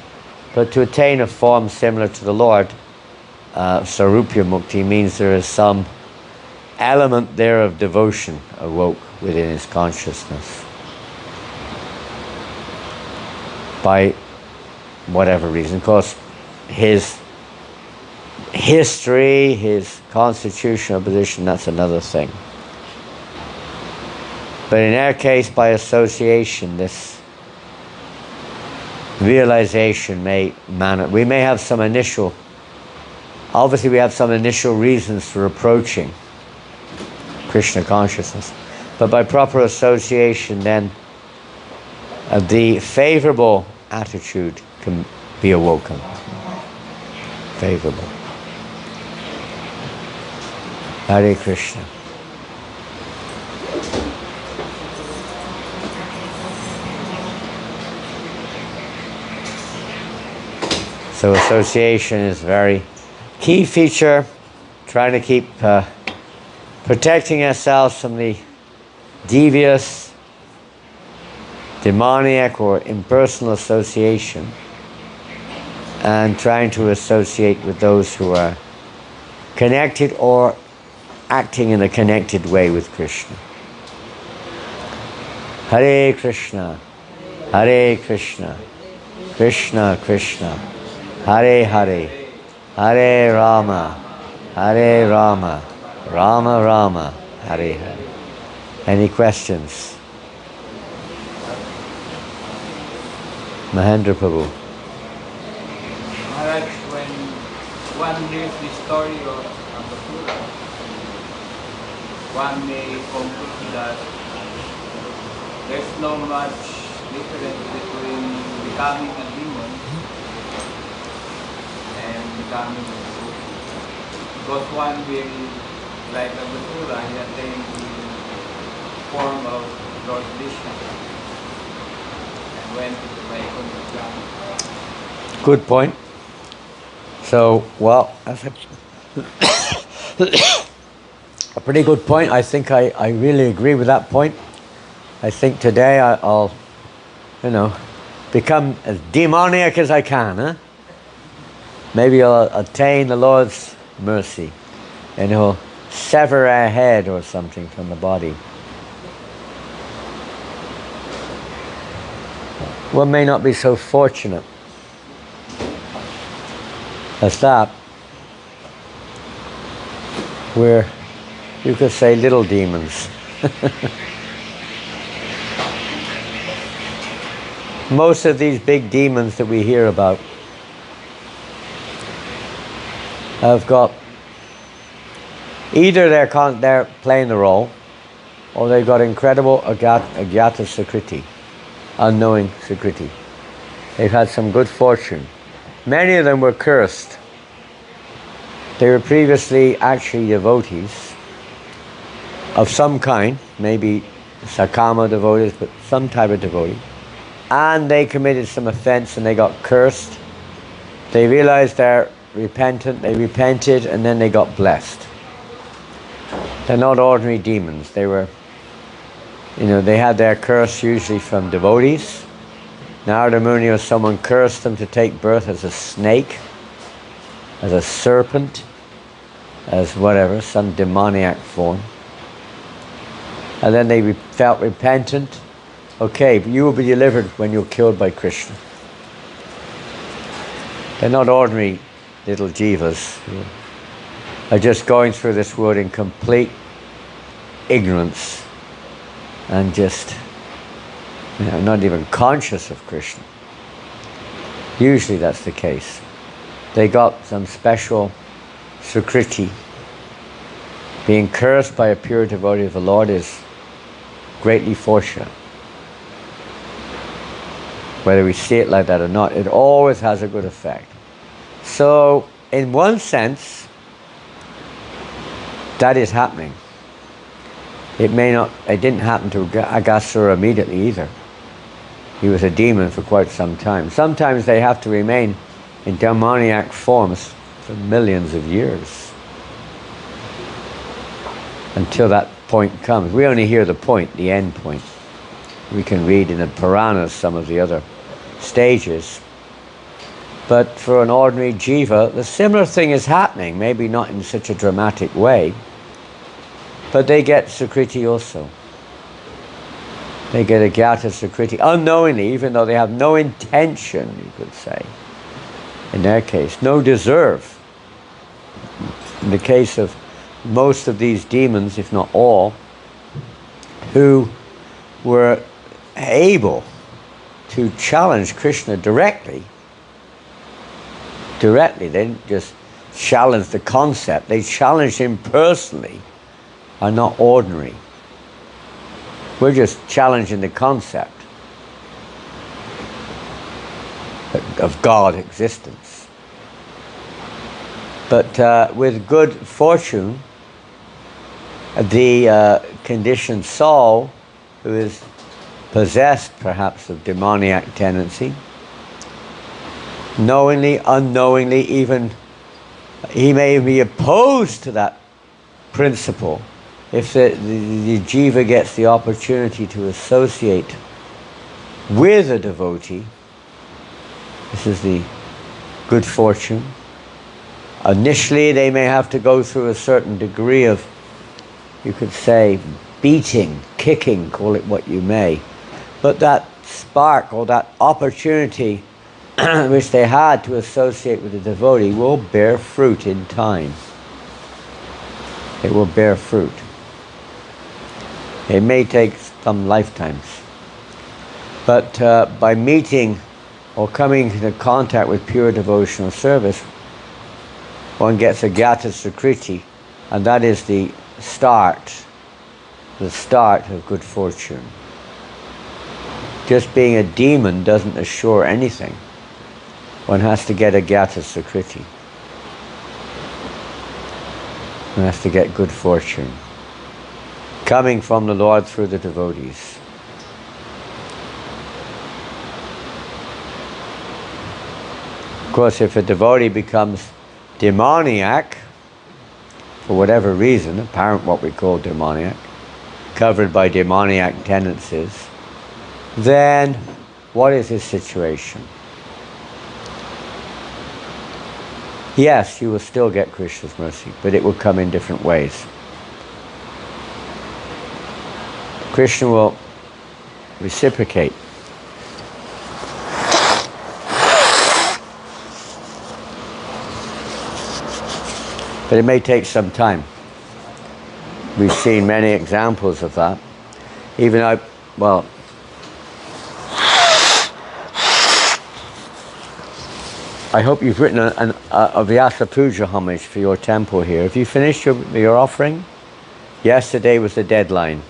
but to attain a form similar to the Lord. Sarupya Mukti means there is some element there of devotion awoke within his consciousness. By whatever reason. Of course, his history, his constitutional position, that's another thing. But in our case, by association, this realization we may have some initial, obviously we have some initial reasons for approaching Krishna consciousness, but by proper association then the favorable attitude can be awoken. Favorable. Hare Krishna. So association is a very key feature, trying to keep protecting ourselves from the devious, demoniac or impersonal association, and trying to associate with those who are connected or acting in a connected way with Krishna. Hare Krishna, Hare Krishna, Krishna Krishna, Hare Hare, Hare Rama, Hare Rama, Rama Rama, Hare Hare. Any questions? Mahendra Prabhu. Maharaj, one reads the story of Basura, one may conclude that there's no much difference between becoming a demon and becoming a devotee. Because one will, like a Basura, he attained the form of Lord Vishnu and went to the Vaikuntha Dham. Good point. So, well, that's a pretty good point. I think I really agree with that point. I think today I'll, become as demoniac as I can, huh? Maybe I'll attain the Lord's mercy and He'll sever a head or something from the body. One may not be so fortunate as that. We're, you could say, little demons. Most of these big demons that we hear about have got, either they're playing the role, or they've got incredible agyata sukriti, unknowing sukriti. They've had some good fortune. Many of them were cursed. They were previously actually devotees of some kind, maybe Sakama devotees, but some type of devotee. And they committed some offense and they got cursed. They realized they're repentant, they repented, and then they got blessed. They're not ordinary demons. They were, they had their curse usually from devotees. Narada Muni or someone cursed them to take birth as a snake, as a serpent, as whatever, some demoniac form. And then they felt repentant. Okay, you will be delivered when you're killed by Krishna. They're not ordinary little jivas who are just going through this world in complete ignorance and just not even conscious of Krishna. Usually that's the case. They got some special sukriti. Being cursed by a pure devotee of the Lord is greatly fortunate. Whether we see it like that or not, it always has a good effect. So, in one sense, that is happening. It didn't happen to Aghasura immediately either. He was a demon for quite some time. Sometimes they have to remain in demoniac forms for millions of years until that point comes. We only hear the point, the end point. We can read in the Puranas some of the other stages. But for an ordinary jiva, the similar thing is happening, maybe not in such a dramatic way, but they get sukriti also. They get agyata sukriti unknowingly, even though they have no intention, you could say. In their case, no deserve. In the case of most of these demons, if not all, who were able to challenge Krishna directly. They didn't just challenge the concept, they challenged him personally, are not ordinary. We're just challenging the concept of God existence. But with good fortune, the conditioned soul, who is possessed perhaps of demoniac tendency, knowingly, unknowingly, even he may be opposed to that principle. If the jiva gets the opportunity to associate with a devotee, this is the good fortune. Initially they may have to go through a certain degree of, you could say, beating, kicking, call it what you may. But that spark or that opportunity which they had to associate with the devotee will bear fruit in time. It will bear fruit. It may take some lifetimes. But by meeting or coming into contact with pure devotional service, one gets a Gyata Sukriti, and that is the start of good fortune. Just being a demon doesn't assure anything. One has to get a Gyata Sukriti. One has to get good fortune, coming from the Lord through the devotees. Of course, if a devotee becomes demoniac, for whatever reason, apparent what we call demoniac, covered by demoniac tendencies, then what is his situation? Yes, you will still get Krishna's mercy, but it will come in different ways. Krishna will reciprocate. But it may take some time. We've seen many examples of that. Even I hope you've written a Vyasa Puja homage for your temple here. Have you finished your offering? Yesterday was the deadline.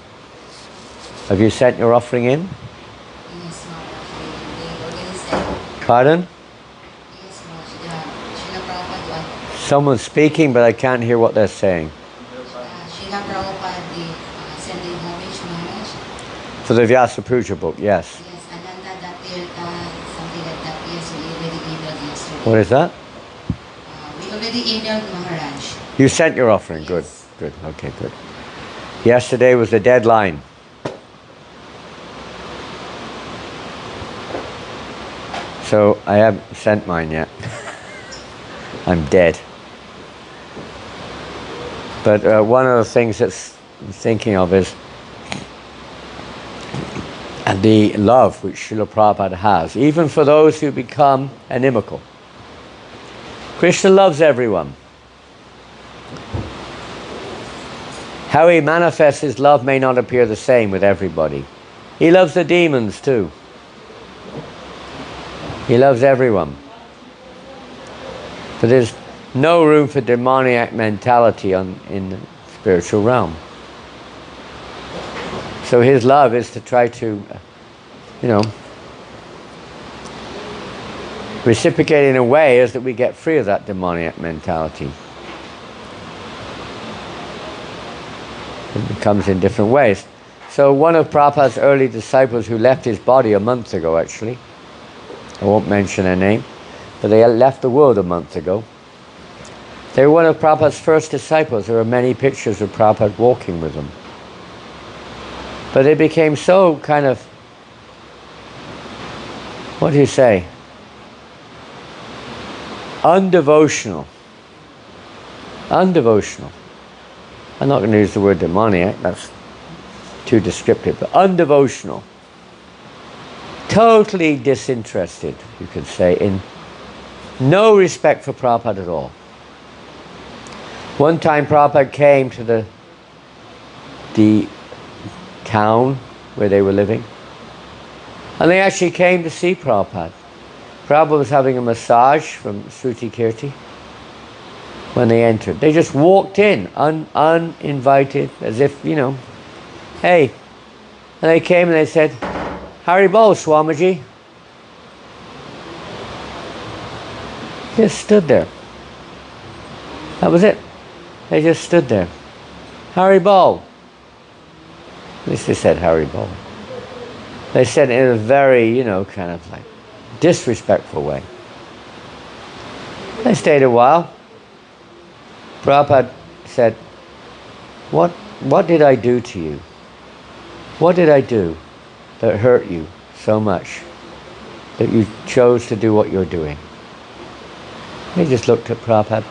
Have you sent your offering in? Yes, ma'am. They already sent. Pardon? Yes, ma'am. Srila Prabhupada. Someone's speaking, but I can't hear what they're saying. Srila Prabhupada, the sending homage message. For the Vyasa Puja book, yes. Yes, and then that something like that. Yes, we already emailed yesterday. What is that? We already emailed Maharaj. You sent your offering, good, Yes. good, okay, good. Yesterday was the deadline. So I haven't sent mine yet. I'm dead. But one of the things that's I'm thinking of is the love which Srila Prabhupada has, even for those who become inimical. Krishna loves everyone. How he manifests his love may not appear the same with everybody. He loves the demons too. He loves everyone. But there's no room for demoniac mentality in the spiritual realm. So his love is to try to, reciprocate in a way as that we get free of that demoniac mentality. It comes in different ways. So one of Prabhupada's early disciples who left his body a month ago, actually, I won't mention their name, but they left the world a month ago. They were one of Prabhupada's first disciples. There are many pictures of Prabhupada walking with them. But they became so kind of, what do you say? Undevotional. Undevotional. I'm not going to use the word demoniac, that's too descriptive, but undevotional. Totally disinterested, you could say, in no respect for Prabhupada at all. One time Prabhupada came to the town where they were living, and they actually came to see Prabhupada. Prabhupada was having a massage from Sruti Kirti when they entered. They just walked in, uninvited, as if, hey. And they came and they said, Haribol, Swamiji. Just stood there. That was it. They just stood there. Haribol. At least they said Haribol. They said it in a very, kind of like disrespectful way. They stayed a while. Prabhupada said, what did I do to you? What did I do that hurt you so much that you chose to do what you're doing? He just looked at Prabhupada,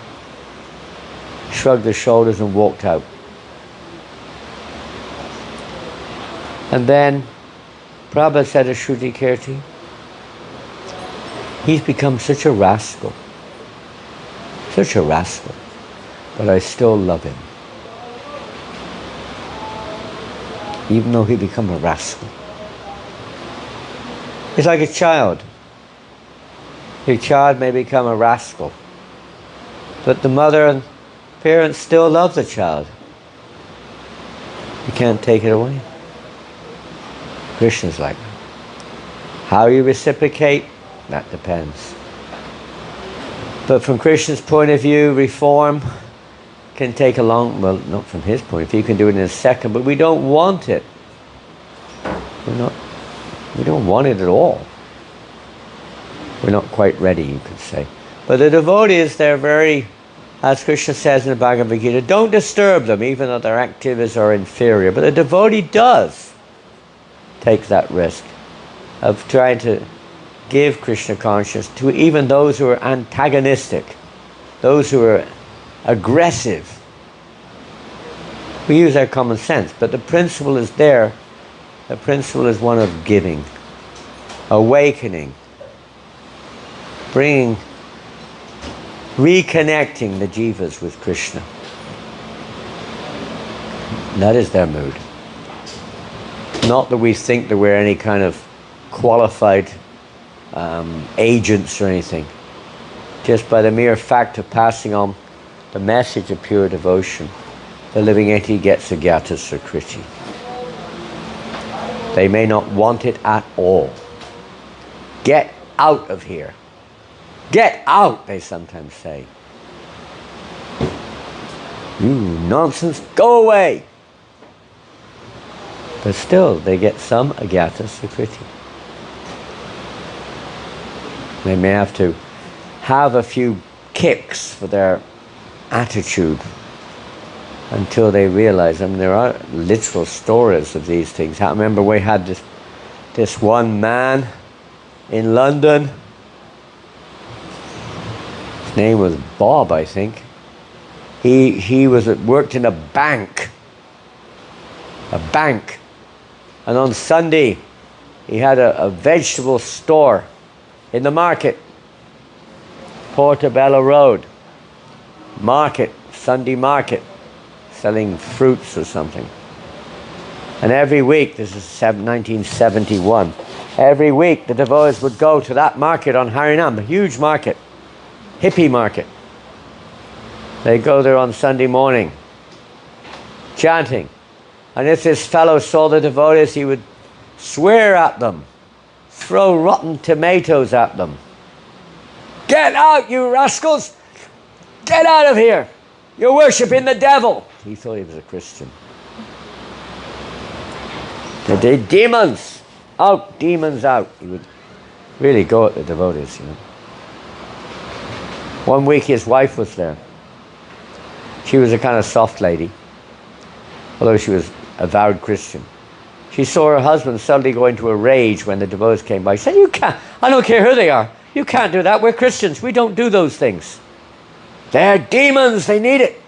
shrugged his shoulders and walked out. And then Prabhupada said to Shruti Kirti, he's become such a rascal, but I still love him. Even though he become a rascal. It's like a child. Your child may become a rascal. But the mother and parents still love the child. You can't take it away. Krishna's like that. How you reciprocate, that depends. But from Krishna's point of view, reform can take a long, well, not from his point of view, you can do it in a second, but we don't want it. We don't want it at all. We're not quite ready, you could say. But the devotees, they're very, as Krishna says in the Bhagavad Gita, don't disturb them, even though their activities are inferior. But the devotee does take that risk of trying to give Krishna consciousness to even those who are antagonistic, those who are aggressive. We use our common sense, but the principle is there. The principle is one of giving, awakening, reconnecting the jivas with Krishna. That is their mood. Not that we think that we're any kind of qualified agents or anything. Just by the mere fact of passing on the message of pure devotion, the living entity gets agyata sukriti. They may not want it at all. Get out of here. Get out, they sometimes say. You nonsense, go away. But still, they get some agyata sukriti. They may have to have a few kicks for their attitude until they realize. I mean, there are literal stories of these things. I remember we had this one man in London. His name was Bob, I think. He worked in a bank. And on Sunday, he had a vegetable store in the market, Portobello Road. Market, Sunday market, selling fruits or something. And every week, this is 1971, every week the devotees would go to that market on Harinam, a huge market, hippie market. They'd go there on Sunday morning, chanting. And if this fellow saw the devotees, he would swear at them, throw rotten tomatoes at them. Get out, you rascals! Get out of here! You're worshipping the devil! He thought he was a Christian. The demons! Out, demons out! He would really go at the devotees, you know. One week his wife was there. She was a kind of soft lady, although she was a vowed Christian. She saw her husband suddenly go into a rage when the devotees came by. She said, "You can't, I don't care who they are. You can't do that. We're Christians. We don't do those things. They're demons. They need it.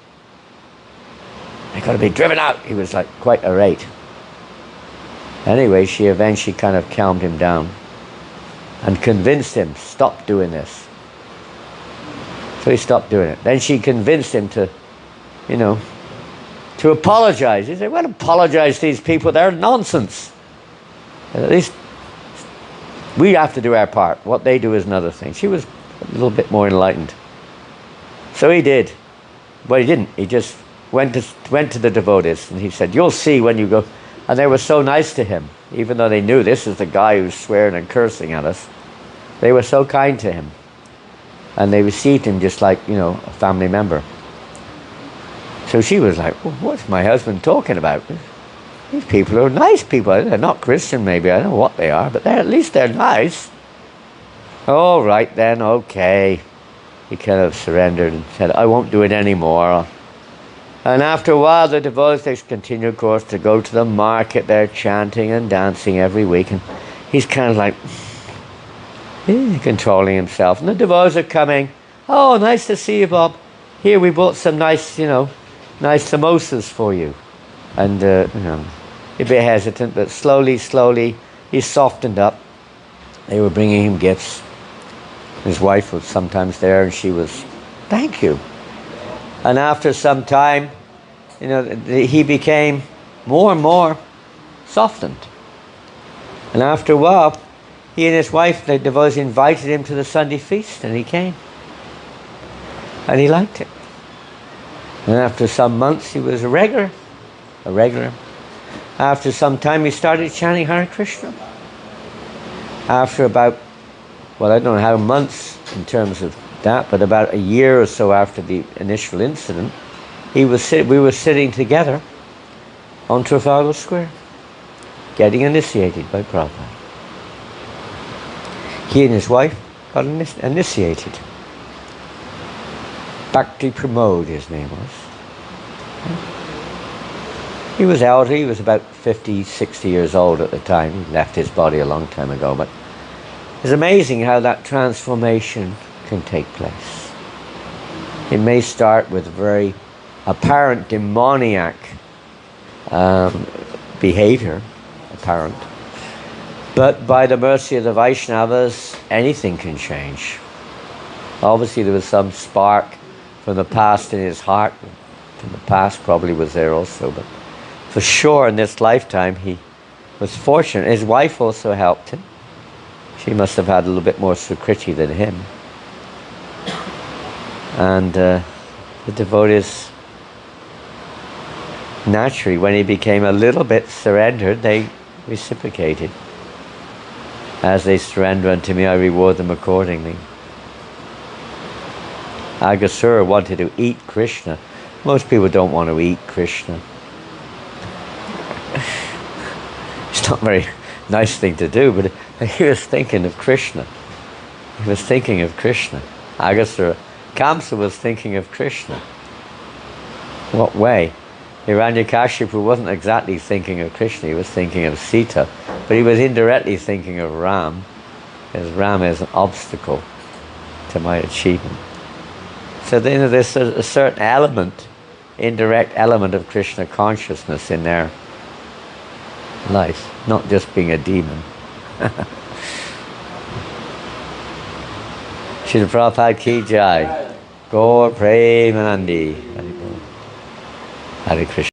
They've got to be driven out." He was like quite irate. Anyway, she eventually kind of calmed him down and convinced him, stop doing this. So he stopped doing it. Then she convinced him to, to apologize. He said, "Well, apologize to these people. They're nonsense. At least we have to do our part. What they do is another thing." She was a little bit more enlightened. So he did. Well, he didn't. He just went to the devotees and he said, "You'll see when you go." And they were so nice to him, even though they knew this is the guy who's swearing and cursing at us. They were so kind to him. And they received him just like, a family member. So she was like, "Well, what's my husband talking about? These people are nice people. They're not Christian maybe. I don't know what they are, but at least they're nice." "All right then, okay." He kind of surrendered and said, "I won't do it anymore." And after a while, the devotees continue, of course, to go to the market. They're chanting and dancing every week. And he's kind of like, controlling himself. And the devotees are coming. "Oh, nice to see you, Bob. Here, we bought some nice, nice samosas for you." And, a bit hesitant, but slowly, he softened up. They were bringing him gifts. His wife was sometimes there, and she was, "Thank you." And after some time, he became more and more softened. And after a while, he and his wife, the devotees, invited him to the Sunday feast, and he came. And he liked it. And after some months, he was a regular. After some time, he started chanting Hare Krishna. After about, well, I don't know how months in terms of that, but about a year or so after the initial incident, we were sitting together on Trafalgar Square, getting initiated by Prabhupada. He and his wife got initiated. Bhakti Pramod, his name was. He was elderly, he was about 50, 60 years old at the time. He left his body a long time ago, but it's amazing how that transformation can take place. It may start with very apparent demoniac behavior, but by the mercy of the Vaishnavas, anything can change. Obviously there was some spark from the past in his heart, from the past probably was there also, but for sure in this lifetime he was fortunate. His wife also helped him. She must have had a little bit more sukriti than him. And the devotees, naturally, when he became a little bit surrendered, they reciprocated. As they surrender unto me, I reward them accordingly. Agasura wanted to eat Krishna. Most people don't want to eat Krishna. It's not a very nice thing to do, but he was thinking of Krishna. He was thinking of Krishna. Agasura. Kamsa was thinking of Krishna. What way? Hiranyakashipu wasn't exactly thinking of Krishna, he was thinking of Sita. But he was indirectly thinking of Ram, because Ram is an obstacle to my achievement. So then there's a certain element, indirect element of Krishna consciousness in their life, not just being a demon. Srila Prabhupada ki jai. Gaur Premanandi. Hare Krishna.